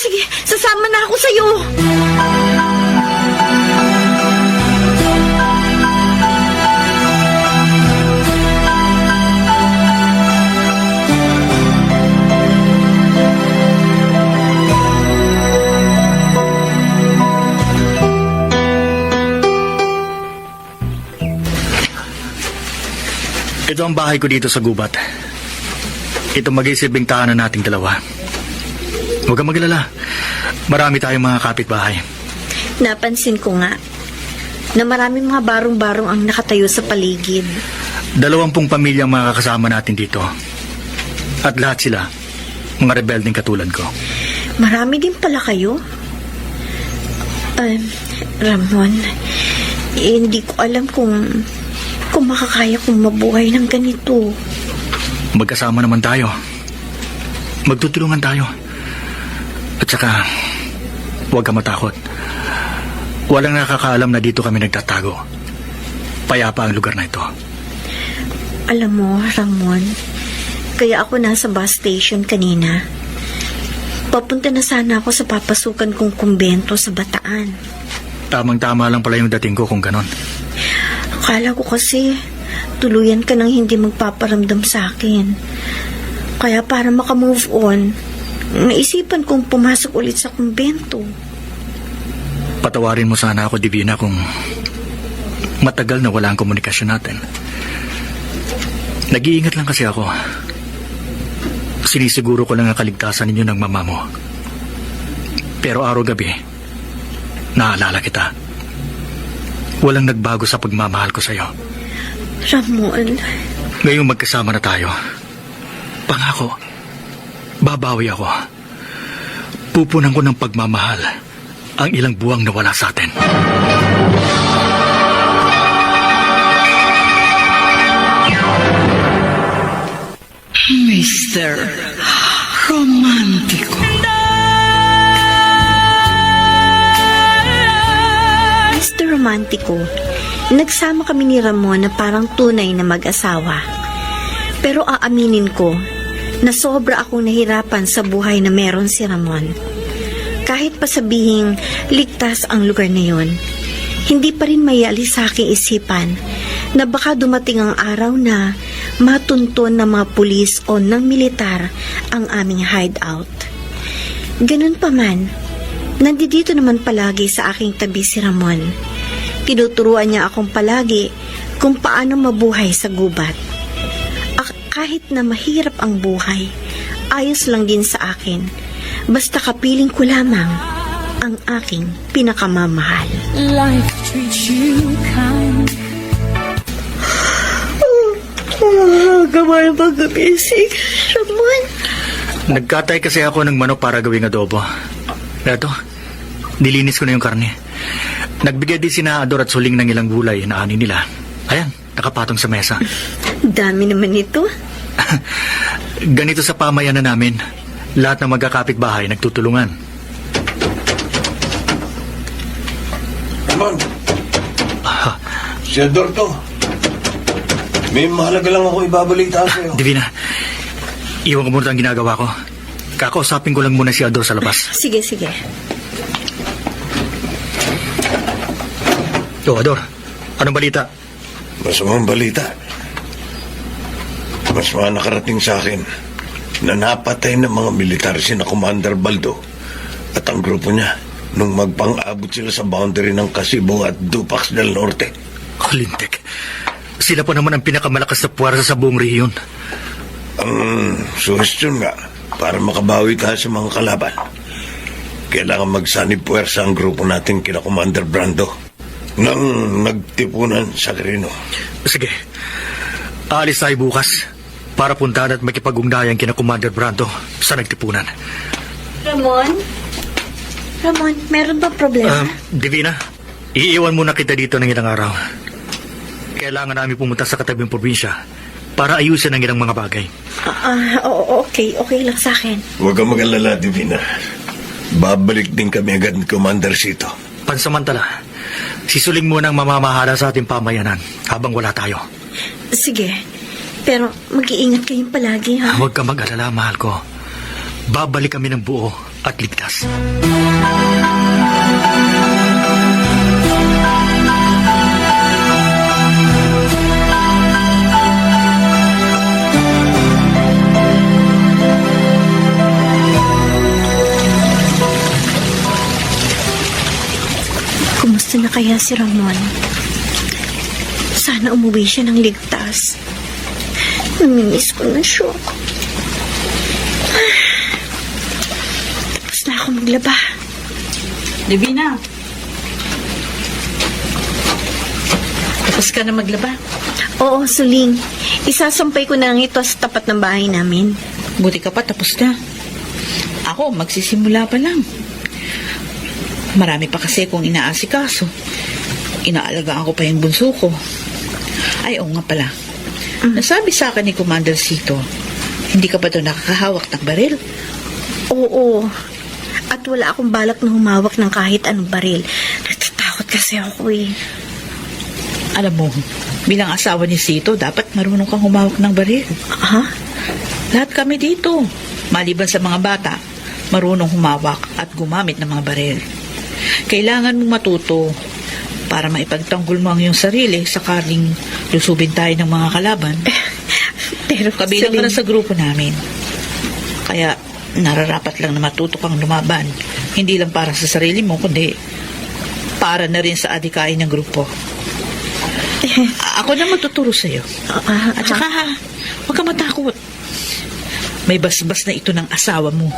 S4: Sige. Sasama na ako sa'yo.
S6: Ito ang bahay ko dito sa gubat. Ito mag-iisiping tahanan nating dalawa. Huwag kang maglala. Marami tayong mga kapitbahay.
S4: Napansin ko nga na maraming mga barong-barong ang nakatayo sa paligid.
S6: 20 pamilya ang mga kasama natin dito. At lahat sila, mga rebelding katulad ko.
S4: Marami din pala kayo. Ramon, hindi ko alam kung makakaya kong mabuhay ng ganito.
S6: Magkasama naman tayo. Magtutulungan tayo. At saka, huwag ka matakot. Walang nakakaalam na dito kami nagtatago. Payapa ang lugar na ito.
S4: Alam mo, Ramon, kaya ako nasa bus station kanina. Papunta na sana ako sa papasukan kong kumbento sa Bataan.
S6: Tamang-tama lang pala yung dating ko kung ganon.
S4: Akala ko kasi tuluyan ka nang hindi magpaparamdam sa akin. Kaya para makamove on, naisipan kong pumasok ulit sa kumbento.
S6: Patawarin mo sana ako, Divina, kung matagal na wala ang komunikasyon natin. Nag-iingat lang kasi ako. Sinisiguro ko lang ang kaligtasan ninyo ng mama mo. Pero araw-gabi, naalala kita. Walang nagbago sa pagmamahal ko sa'yo.
S4: Ramon,
S6: Ngayong magkasama na tayo, pangako, babawi ako. Pupunan ko ng pagmamahal ang ilang buwang nawala sa atin.
S1: Mr. Romantiko.
S4: Mr. Romantiko, nagsama kami ni Ramon na parang tunay na mag-asawa. Pero aaminin ko na sobra akong nahirapan sa buhay na meron si Ramon. Kahit pa sabihing ligtas ang lugar na yon, hindi pa rin maialis sa aking isipan na baka dumating ang araw na matunton ng mga pulis o ng militar ang aming hideout. Ganun pa man, nandito naman palagi sa aking tabi si Ramon. Tinuturuan niya akong palagi kung paano mabuhay sa gubat. Kahit na mahirap ang buhay, ayos lang din sa akin. Basta kapiling ko lamang ang aking pinakamamahal.
S7: Life treats you kind.
S4: Gamay pag-abisig, Ramon.
S6: Nagkatay kasi ako ng manok para gawing adobo. Eto, nilinis ko na yung karne. Nagbigay din si Ador at Suling ng ilang gulay na ani nila. Ayan, nakapatong sa mesa.
S4: Dami naman ito.
S6: Ganito sa pamayanan namin. Lahat ng magkakapit-bahay nagtutulungan.
S8: Ramon, si Ador to. May mahalaga lang ako ibabalita sa'yo.
S6: Divina, Iwan ko muna ang ginagawa ko. Kakausapin ko lang muna si Ador sa labas.
S4: Sige, sige.
S6: Ador, anong balita?
S8: Masamang balita. Mas mga nakarating sa akin na napatay ng mga militar si na Commander Baldo at ang grupo niya nung magpang-abot sila sa boundary ng Casibo at Dupax del Norte.
S6: Lintik. Sila pa naman ang pinakamalakas na puwersa sa buong rehiyon.
S8: Ang suhestyon nga, para makabawi ka sa mga kalaban, kailangan magsanib puwersa ang grupo natin kina Commander Brando nang nagtipunan sa Quirino.
S6: Sige. Aalis tayo bukas para puntahan at makipag-ugnayan kina Commander Brando sa nagtipunan.
S4: Ramon? Ramon, meron ba problema?
S6: Divina, iiwan muna kita dito ng ilang araw. Kailangan namin pumunta sa katabing probinsya para ayusin ang ilang mga bagay.
S4: Okay. Okay lang sa akin.
S8: Huwag kang mag-alala, Divina. Babalik din kami agad ni Commander Sito.
S6: Pansamantala, sisuling muna ang mamamahala sa ating pamayanan habang wala tayo.
S4: Sige. Pero mag-iingat kayong palagi, ha?
S6: Huwag ka mag-alala, mahal ko. Babalik kami ng buo at ligtas.
S4: Kumusta na kaya si Ramon? Sana umuwi siya ng ligtas. Namimiss ko na siya. Tapos na ako maglaba.
S5: Divina. Tapos ka na maglaba.
S4: Oo, Suling. Isasampay ko na ang ito sa tapat ng bahay namin.
S1: Buti ka pa, tapos na. Ako, magsisimula pa lang. Marami pa kasi kung inaasikaso. Inaalagaan ko pa yung bunso ko. Ay, oo nga pala. Nasabi sa akin ni Commander Sito, hindi ka ba daw nakakahawak ng baril?
S4: Oo. At wala akong balak na humawak ng kahit anong baril. Natatakot kasi ako eh.
S1: Alam mo, bilang asawa ni Sito, dapat marunong kang humawak ng baril.
S4: Ha?
S1: Lahat kami dito, maliban sa mga bata, marunong humawak at gumamit ng mga baril. Kailangan mong matuto para maipagtanggol mo ang iyong sarili sakaling lusubin tayo ng mga kalaban.
S4: Pero
S1: Kabilang ka na sa grupo namin. Kaya nararapat lang na matuto kang lumaban. Hindi lang para sa sarili mo, kundi para na rin sa adikain ng grupo. Ako na magtuturo sa'yo. At saka, huwag ka matakot. May basbas na ito ng asawa mo.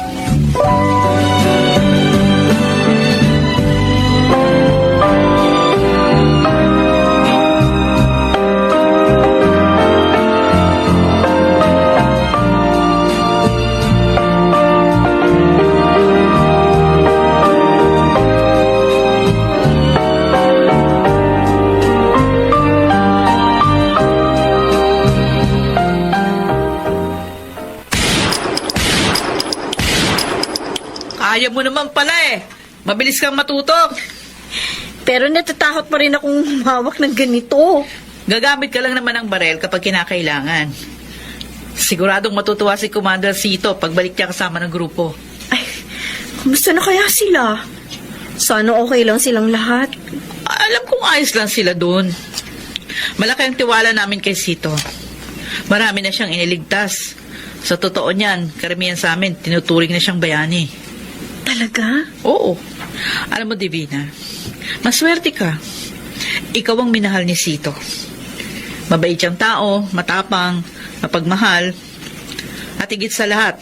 S1: Kaya mo naman pala eh. Mabilis kang matuto.
S4: Pero natatakot pa rin akong humawak ng ganito.
S1: Gagamit ka lang naman ng barel kapag kinakailangan. Siguradong matutuwa si Commander Sito pagbalik niya kasama ng grupo.
S4: Ay, kumusta na kaya sila? Sana okay lang silang lahat.
S1: Alam kong ayos lang sila doon. Malaki ang tiwala namin kay Sito. Marami na siyang iniligtas. Sa totoo niyan, karamihan sa amin, tinuturing na siyang bayani.
S4: Talaga?
S1: Oo. Alam mo, Divina, maswerte ka. Ikaw ang minahal ni Sito. Mabait siyang tao, matapang, mapagmahal, at higit sa lahat,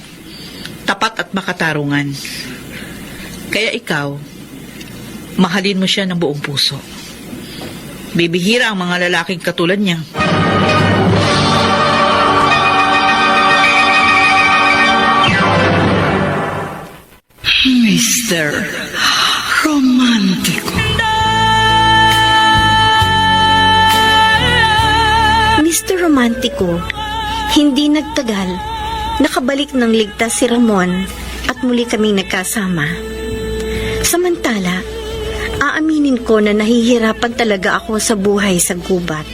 S1: tapat at makatarungan. Kaya ikaw, mahalin mo siya ng buong puso. Bibihira ang mga lalaking katulad niya.
S5: Mr. Romantico.
S4: Mr. Romantico, hindi nagtagal, nakabalik ng ligtas si Ramon at muli kaming nagkasama. Samantala, aaminin ko na nahihirapan talaga ako sa buhay sa gubat.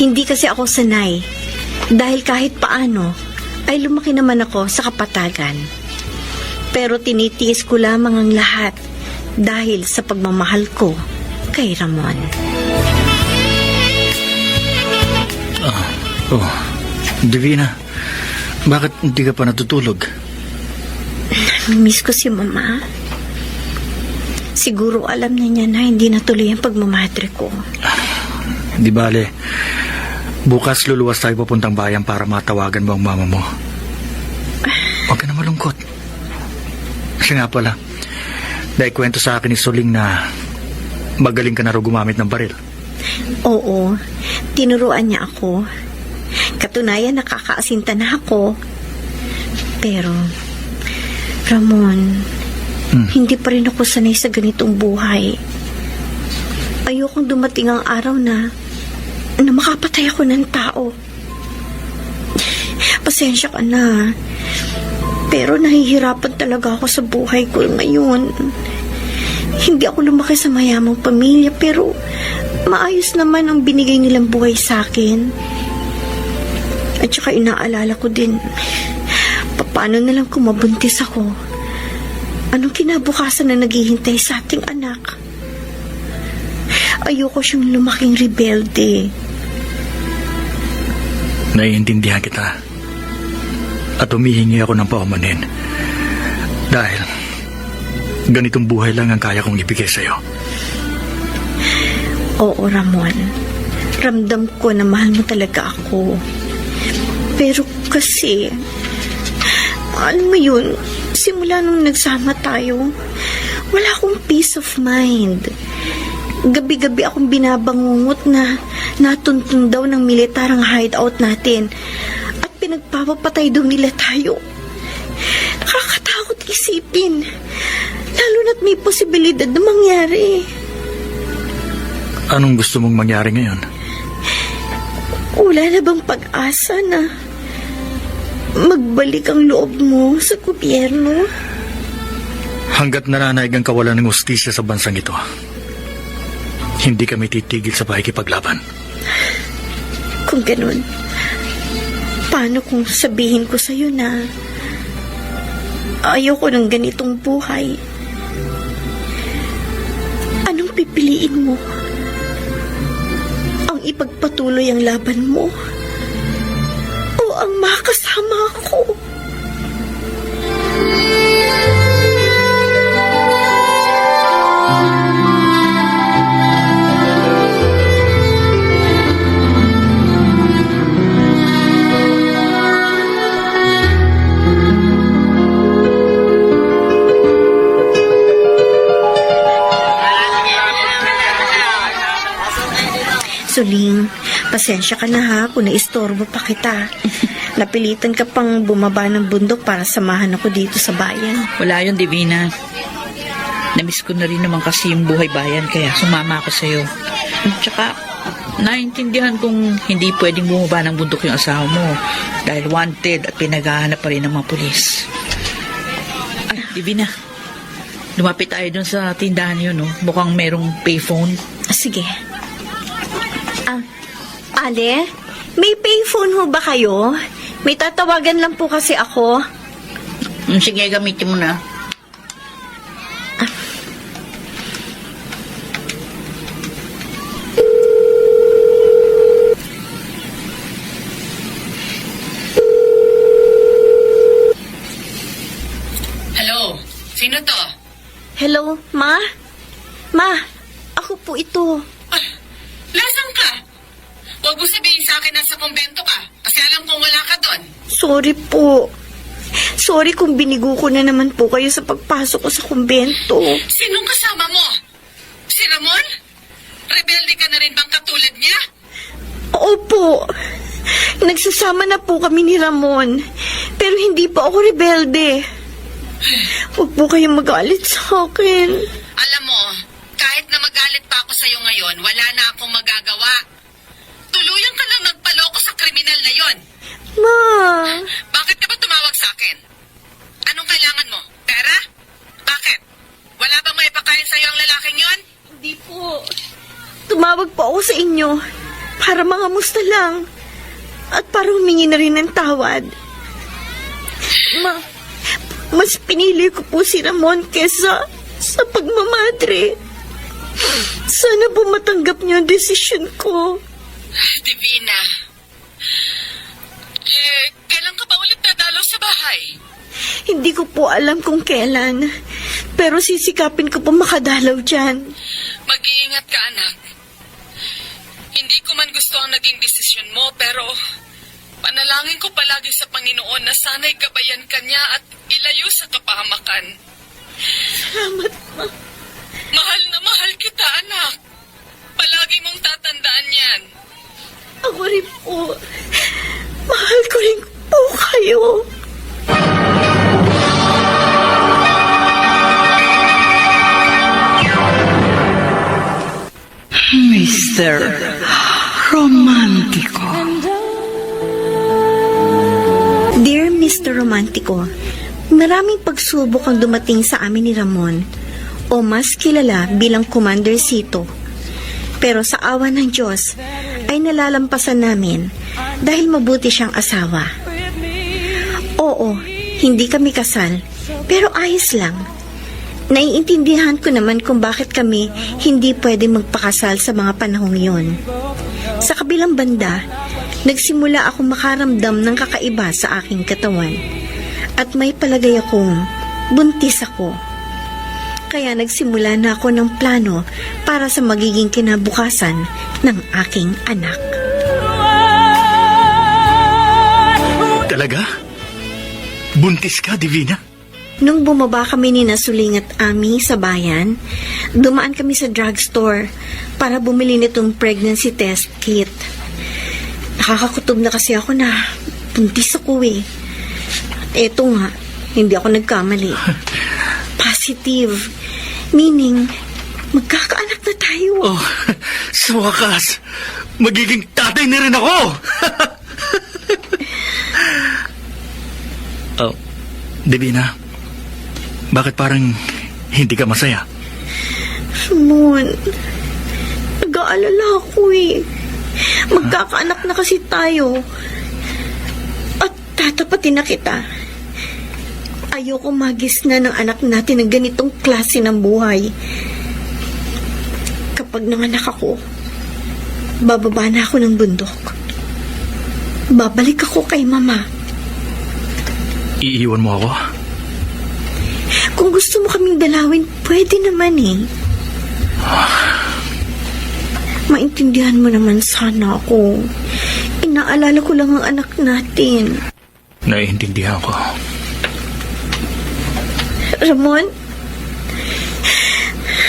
S4: Hindi kasi ako sanay, dahil kahit paano, ay lumaki naman ako sa kapatagan. Pero tinitiis ko lamang ang lahat dahil sa pagmamahal ko kay Ramon.
S6: Divina, bakit hindi ka pa natutulog?
S4: Namimiss ko si Mama. Siguro alam na niya na hindi natuloy ang pagmamadre ko.
S6: Di bale, bukas luluwas tayo papuntang bayan para matawagan mo ang mama mo. Huwag ka na malungkot. Kasi nga pala, naikwento sa akin ni Soling na magaling ka na raw gumamit ng baril.
S4: Oo, tinuruan niya ako. Katunayan nakakaasinta na ako. Pero, Ramon, hindi pa rin ako sanay sa ganitong buhay. Ayokong dumating ang araw na makapatay ako ng tao. Pasensya ka na. Pero nahihirapan talaga ako sa buhay ko ngayon. Hindi ako lumaki sa mayamang pamilya, pero maayos naman ang binigay nilang buhay sa akin. At saka inaalala ko din, paano na lang kung mabuntis ako? Anong kinabukasan na naghihintay sa ating anak? Ayoko siyang lumaking rebelde.
S6: Naiintindihan kita. At humihingi ako ng paumanin. Dahil ganitong buhay lang ang kaya kong ibigay sa'yo.
S4: Oo, Ramon. Ramdam ko na mahal mo talaga ako. Pero kasi, alam mo yun, simula nung nagsama tayo, wala akong peace of mind. Gabi-gabi akong binabangungot na natuntun daw ng militar ang hideout natin at pinagpapatay daw nila tayo. Nakakatakot isipin, lalo na't may posibilidad na mangyari.
S6: Anong gusto mong mangyari ngayon?
S4: Wala na bang pag-asa na magbalik ang loob mo sa gobyerno?
S6: Hanggat nananaig ang kawalan ng hustisya sa bansang ito, hindi kami titigil sa pakikipaglaban.
S4: Kung ganun, paano kung sabihin ko sa'yo na ayoko ng ganitong buhay? Anong pipiliin mo? Ang ipagpatuloy ang laban mo? O ang makasama ako? Suling, pasensya ka na ha kung naistorbo pa kita. Napilitan ka pang bumaba ng bundok para samahan ako dito sa bayan.
S1: Wala yun, Divina. Namiss ko na rin naman kasi yung buhay bayan, kaya sumama ako sa'yo. Tsaka, naintindihan kong hindi pwedeng bumaba ng bundok yung asawa mo dahil wanted at pinaghahanap pa rin ng mga pulis. Ay, Divina, lumapit tayo dun sa tindahan yun, no? Mukhang merong payphone.
S4: Sige. Ale, may payphone ho ba kayo? May tatawagan lang po kasi ako.
S1: Sige, gamitin mo na.
S5: Hello? Sino to?
S4: Hello, Ma? Ma, ako po ito.
S5: Lasang ka? Huwag mo sabihin sa akin nasa kumbento ka kasi alam kong wala ka doon.
S4: Sorry po. Sorry kung binigo ko na naman po kayo sa pagpasok ko sa kumbento.
S5: Sinong kasama mo? Si Ramon? Rebelde ka na rin bang katulad niya?
S4: Opo. Nagsasama na po kami ni Ramon. Pero hindi pa ako rebelde. Huwag po kayong magalit sa akin.
S5: Alam mo, kahit na magalit pa ako sa'yo ngayon, wala na akong magagawa. Tuluyan ka lang nagpaloko sa kriminal na yon.
S4: Ma.
S5: Bakit ka ba tumawag sa akin? Anong kailangan mo? Pera? Bakit? Wala bang may pakain sa'yo ang lalaking yon?
S4: Hindi po. Tumawag po ako sa inyo para mangamusta lang. At para humingi na rin ng tawad. Mas pinili ko po si Ramon kesa sa pagmamadre. Sana po matanggap niyo ang desisyon ko.
S5: Divina, kailan ka ba ulit dadalaw sa bahay?
S4: Hindi ko po alam kung kailan, pero sisikapin ko po makadalaw dyan.
S5: Mag-iingat ka, anak. Hindi ko man gusto ang naging desisyon mo, pero panalangin ko palagi sa Panginoon na sana'y gabayan ka niya at ilayo sa kapahamakan.
S4: Salamat, Ma.
S5: Mahal na mahal kita, anak. Palagi mong tatandaan yan.
S4: Ako rin po. Mahal ko rin po kayo.
S1: Mr. Romantico.
S4: Dear Mr. Romantico, maraming pagsubok ang dumating sa amin ni Ramon, o mas kilala bilang Commander Cito. Pero sa awa ng Diyos, ay nalalampasan namin dahil mabuti siyang asawa. Oo, hindi kami kasal, pero ayos lang. Naiintindihan ko naman kung bakit kami hindi pwede magpakasal sa mga panahong yun. Sa kabilang banda, nagsimula akong makaramdam ng kakaiba sa aking katawan. At may palagay akong buntis ako. Kaya nagsimula na ako ng plano para sa magiging kinabukasan ng aking anak.
S3: Talaga? Buntis ka, Divina?
S4: Nung bumaba kami ni Nasuling at Ami sa bayan, dumaan kami sa drugstore para bumili nitong pregnancy test kit. Nakakakutob na kasi ako na buntis ako eh. Eto nga, hindi ako nagkamali. Positive. Meaning, magkakaanak na tayo.
S3: Oh, sa wakas, magiging tatay na rin ako! Oh, Divina, bakit parang hindi ka masaya?
S4: Ramon, nag-aalala ako eh. Magkakaanak na kasi tayo. At tatapatin na kita. Ayoko magis na ng anak natin ng ganitong klase ng buhay. Kapag nanganak ako, bababa na ako ng bundok. Babalik ako kay Mama.
S3: Iiwan mo ako?
S4: Kung gusto mo kaming dalawin, pwede naman eh. Maintindihan mo naman sana ako. Inaalala ko lang ang anak natin.
S3: Naiintindihan ko.
S4: Ramon,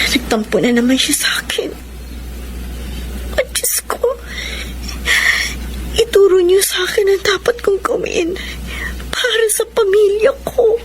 S4: nagtampo na naman siya sa akin. At Diyos ko, ituro niyo sa akin ang dapat kong gawin para sa pamilya ko.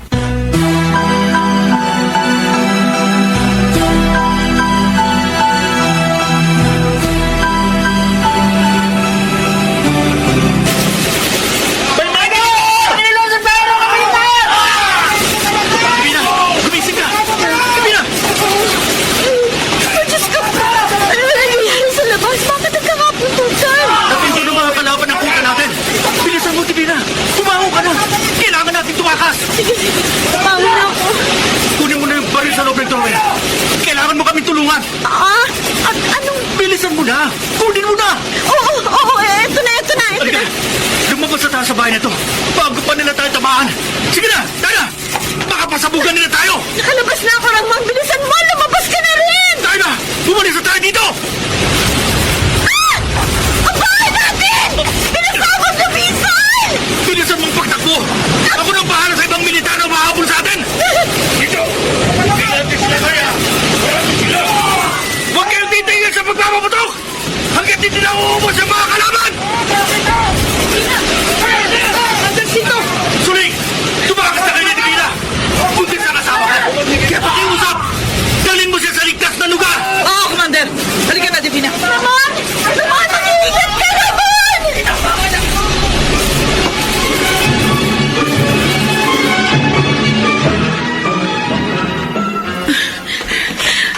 S3: Kunin mo na yung baril sa loob ng trowe. Kailangan mo kami tulungan.
S4: At anong...
S3: Bilisan mo na. Kunin mo na.
S4: Oo, eto na.
S3: Halika, lumabas sa taas sa bahay na to bago pa nila tayo tamaan. Sige na, tayo na. Baka pasabugan nila tayo.
S4: Nakalabas na ako, Ramon. Bilisan mo, lumabas ka na rin!
S3: Tayo na, bumalis na tayo dito.
S4: Ang bahay natin! Pinasabot na minsan!
S3: Bilisan mong pagtakbo. Ako nang bahala sa ibang militar na mahabol sa atin. Dito. Kailangan sila kaya. Huwag kayong titingin sa pagpapaputok hanggang hindi na uubos ang mga kalaban.
S4: Sito!
S3: Suling! Tumakas na kayo ni Divina! Buntis na kasama ka! Kaya pakiusap! Dalhin mo siya sa ligtas na lugar!
S1: Oo, Commander. Halika na, Divina.
S4: Ramon! Ramon! Mag-iingat ka, Ramon!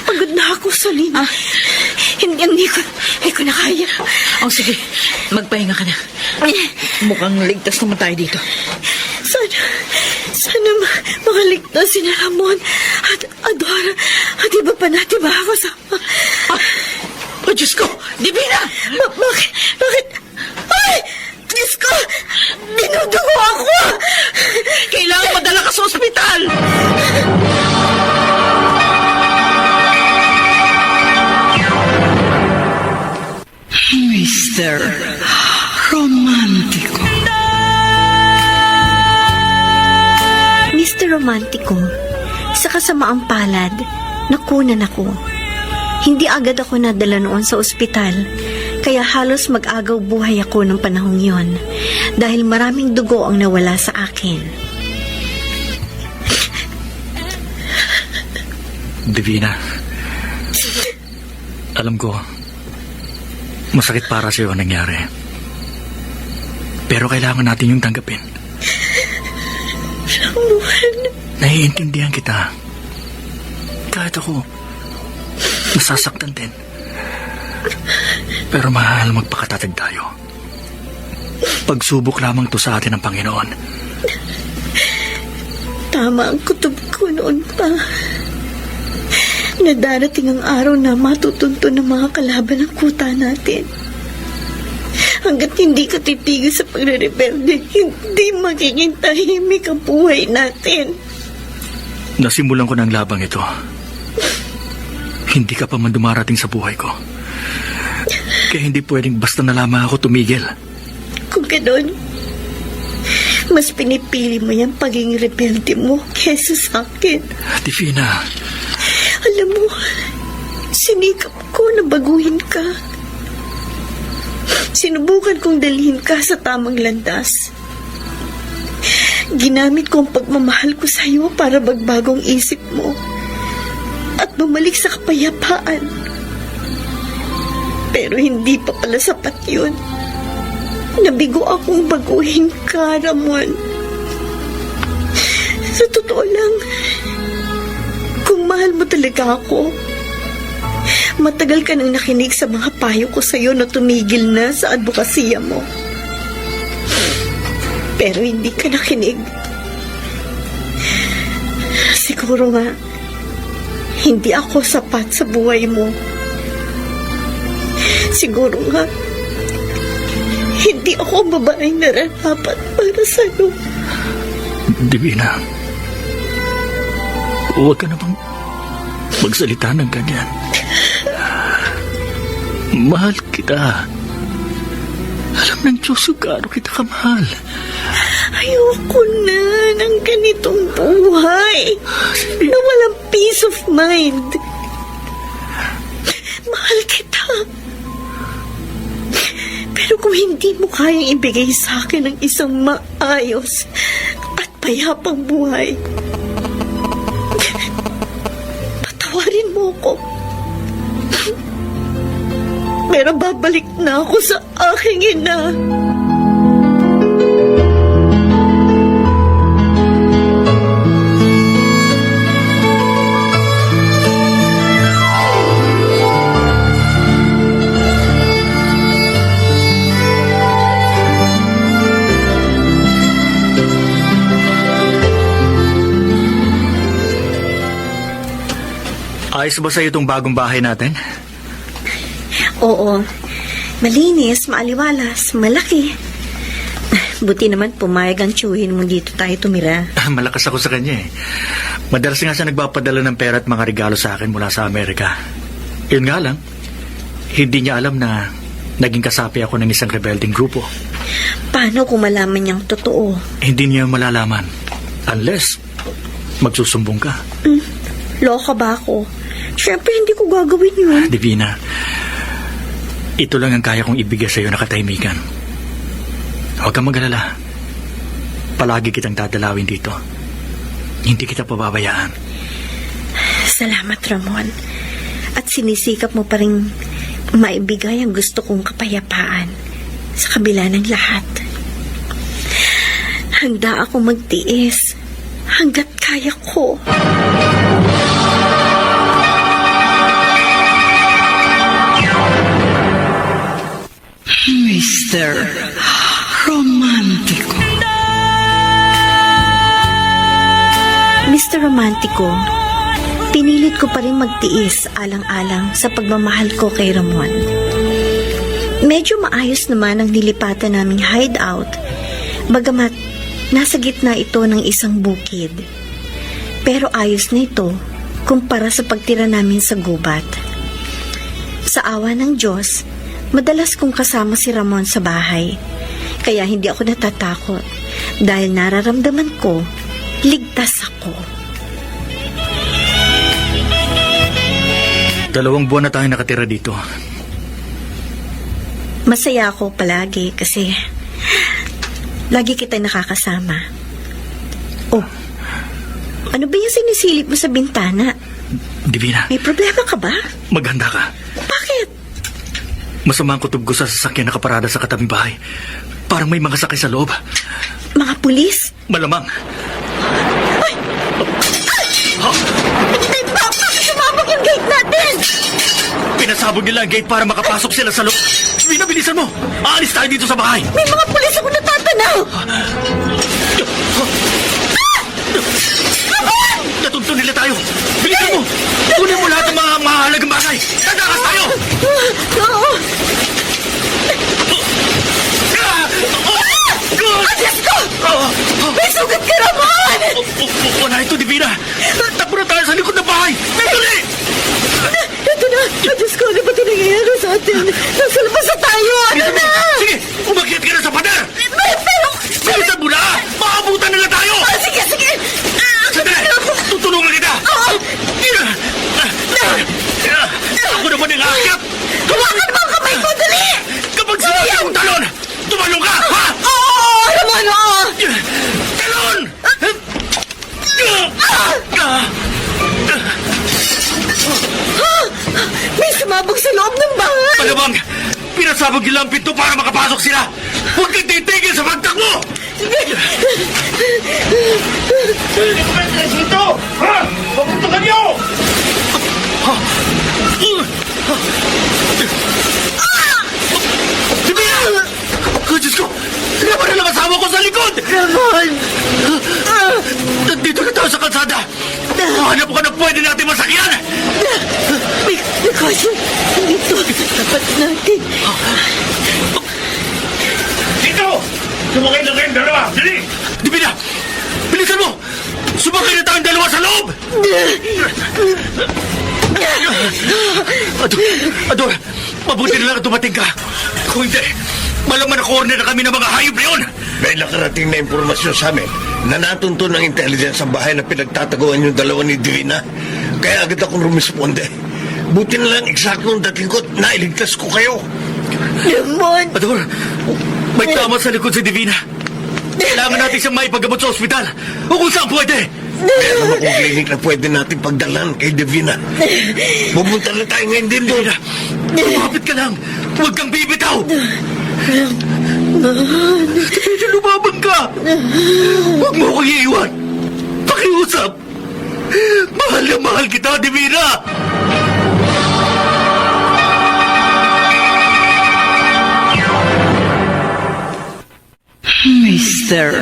S4: Pagod na ako, Solin. Hindi ko na kaya.
S1: Oh, sige. Magpahinga ka na. Mukhang ligtas naman tayo dito.
S4: Sana makaligtas si Ramon at Adora at iba pa natin ba kasama.
S1: Oh, Diyos ko! Divina!
S4: Bakit? Ay! Diyos ko! Dinudugo ako!
S1: Kailangan madala ka sa ospital! Mr. Romantico.
S4: Mr. Romantico, sa kasamaang palad, nakunan ako. Hindi agad ako nadala noon sa ospital, kaya halos mag-agaw buhay ako ng panahong yon dahil maraming dugo ang nawala sa akin.
S6: Divina, alam ko, masakit para sa'yo ang nangyari. Pero kailangan natin yung tanggapin.
S4: Ramon,
S6: Naiintindihan kita. Kahit ako, nasasaktan din. Pero mahal, magpakatatag tayo. Pagsubok lamang to sa atin ng Panginoon.
S4: tama ang kutob ko noon pa. Na darating ang araw na matutunto ng mga kalaban ng kuta natin. Hanggat hindi ka titigil sa pagre-rebelde, hindi magiging tahimik ang buhay natin.
S6: Nasimulan ko ng labang ito. Hindi ka pa man dumarating sa buhay ko. Kaya hindi pwedeng basta na lamang ako tumigil.
S4: Kung gano'n, mas pinipili mo yung pagiging rebelde mo kesa sa akin.
S6: Divina,
S4: Alam mo, sinikap ko na baguhin ka. Sinubukan kong dalhin ka sa tamang landas. Ginamit ko ang pagmamahal ko sa iyo para magbagong isip mo at bumalik sa kapayapaan. Pero hindi pa pala sapat yun. Nabigo akong baguhin ka, Ramon. Sa totoo lang, kung mahal mo talaga ako, matagal ka nang nakinig sa mga payo ko sa iyo na tumigil na sa advokasya mo. Pero hindi ka nakinig. Siguro nga, hindi ako sapat sa buhay mo. Siguro nga, hindi ako ang babaeng nararapat para sa'yo.
S6: Divina, huwag ka na bang magsalita ng ganyan. Mahal kita. Alam ng Diyos kung gaano kita kamahal.
S4: Ayoko na ng ganitong buhay na walang peace of mind. Mahal kita. Pero kung hindi mo kayang ibigay sa akin ang isang maayos at payapang buhay, patawarin mo ko. Pero babalik na ako sa aking ina.
S6: Ayos ba sa'yo itong bagong bahay natin?
S4: Oo. Malinis, maaliwalas, malaki. Buti naman pumayag ang tiyuhin mo dito tayo tumira.
S6: Malakas ako sa kanya eh. Madalas nga siya nagpapadala ng pera at mga regalo sa akin mula sa Amerika. Yun nga lang, hindi niya alam na naging kasapi ako ng isang rebelding grupo.
S4: Paano kung malaman niyang totoo?
S6: Hindi niya malalaman. Unless, magsusumbong ka.
S4: Loka ba ako? Siyempre hindi ko gagawin yun.
S6: Divina, ito lang ang kaya kong ibigay sa iyo na katahimikan. Huwag kang mag-alala. Palagi kitang dadalawin dito. Hindi kita pababayaan.
S4: Salamat, Ramon. At sinisikap mo pa rin maibigay ang gusto kong kapayapaan sa kabila ng lahat. Handa ako magtiis hanggat kaya ko.
S1: Mr. Romantico.
S4: Mr. Romantico, pinilit ko pa rin magtiis alang-alang sa pagmamahal ko kay Ramon. Medyo maayos naman ang nilipatan naming hideout, bagamat nasa gitna ito ng isang bukid. Pero ayos na ito kumpara sa pagtira namin sa gubat. Sa awa ng Diyos, madalas kong kasama si Ramon sa bahay, kaya hindi ako natatakot dahil nararamdaman ko, ligtas ako.
S6: 2 buwan na tayo nakatira dito.
S4: Masaya ako palagi kasi lagi kita nakakasama. Oh, ano ba yung sinisilip mo sa bintana?
S6: Divina,
S4: May problema ka ba?
S6: maganda ka.
S4: Bakit?
S6: Masama ang kutob ko sa sasakyan nakaparada sa katabing bahay. Parang may mga sakay sa loob.
S4: Mga pulis?
S6: Malamang.
S4: Bakit sumabog yung gate natin?
S6: Pinasabog nila ang gate para makapasok sila sa loob. Divina, bilisan mo! Aalis tayo dito sa bahay!
S4: May mga pulis ako natatanaw!
S6: Natunto nila tayo! Bilisan mo! Kunin mo lahat ng mga mahalagang bagay! Tatakas tayo!
S4: Oo! Diyos ko! May sugat ka, Ramon!
S6: Wala ito, Divina! Takbo na tayo sa likod ng bahay! Dali!
S4: Ito na! Diyos ko, ano ba ito nangyayari sa atin? Nasa labas na tayo! Ano
S6: Bilisan
S4: na?
S6: mo! Sige! Umakyat ka na sa pader!
S4: Pero...
S6: Bilisan mo na! Maabutan nila tayo!
S4: Sige, sige!
S6: Sandali! Tutulungan kita! Ako naman yung aakyat!
S4: Hawakan mo ang kamay ko! Dali!
S6: Kapag sinabi kong talon, tumalong ka! Ha?
S4: Oo! Ramon, oo!
S6: Talon!
S4: May sumabog sa loob ng bahay!
S6: Malamang, pinasabog nila ang pinto para makapasok sila! Huwag kang titigil sa pagtakbo! Dito! Ha? Papuntukan niyo! Divina! Oh, Diyos ko! Naman na lang asawa ko sa likod!
S4: Ramon!
S6: Nandito na tayo sa kalsada! Hanap ko na pwede natin masakyan!
S4: May kotse! Dito! Dapat natin!
S8: Dito! Sumakay na kayong dalawa! Dali!
S6: Divina! Bilisan mo! Sumakay na tayong dalawa sa loob! Ador! Mabuti na lang dumating ka! Kung hindi, malaman na corner na kami ng mga hayop na yun!
S8: May nakarating na impormasyon sa amin na natunto ng intelligence sa bahay na pinagtataguan yung dalawa ni Divina. Kaya agad akong rumisponde. Buti na lang eksaktong dating ko, nailigtas ko kayo.
S4: Ramon!
S6: Ador! May tama sa likod si Divina. Kailangan natin siyang maipagamot sa ospital o kung saan pwede.
S8: Meron akong clinic na pwede natin pagdalan kay Divina. Pupunta na tayo ngayon din doon.
S6: Lumapit ka lang. Huwag kang bibitaw. Divina, lumabang ka. Huwag mo akong iiwan. Pakiusap. Mahal na mahal kita, Divina.
S1: Mr.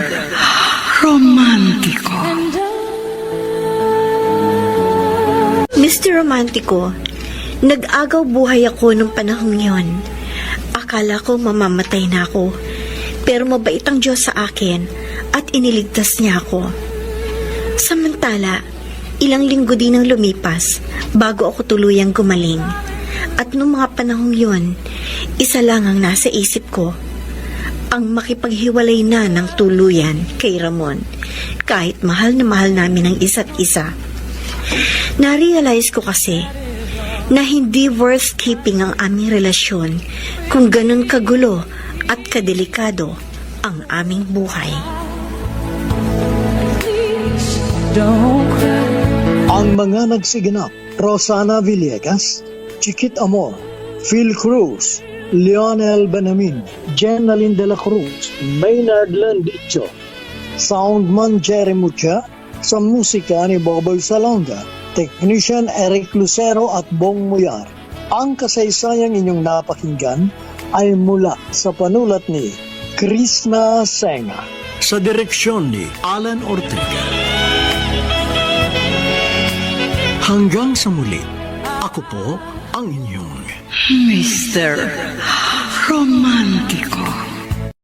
S1: Romantico.
S4: Mr. Romantico, nag-agaw buhay ako nung panahong yon. Akala ko mamamatay na ako, pero mabait ang Diyos sa akin at iniligtas niya ako. Samantala, ilang linggo din ang lumipas bago ako tuluyang gumaling. At nung mga panahong yon, isa lang ang nasa isip ko, ang makipaghiwalay na ng tuluyan kay Ramon, kahit mahal na mahal namin ang isa't isa. Na-realize ko kasi na hindi worth keeping ang aming relasyon kung ganun kagulo at kadelikado ang aming buhay.
S3: Ang mga nagsiganap, Rosana Villegas, Chiquit Amor, Phil Cruz, Lionel Benamin, Jenaline de la Cruz, Maynard Landicho, Soundman Jerry Mucha, sa musika ni Boboy Salonga, Technician Eric Lucero at Bong Muyar. Ang kasaysayang inyong napakinggan ay mula sa panulat ni Krishna Senga, sa direksyon ni Alan Ortega. Hanggang sa muli, ako po ang inyong
S1: Mr. Romeo.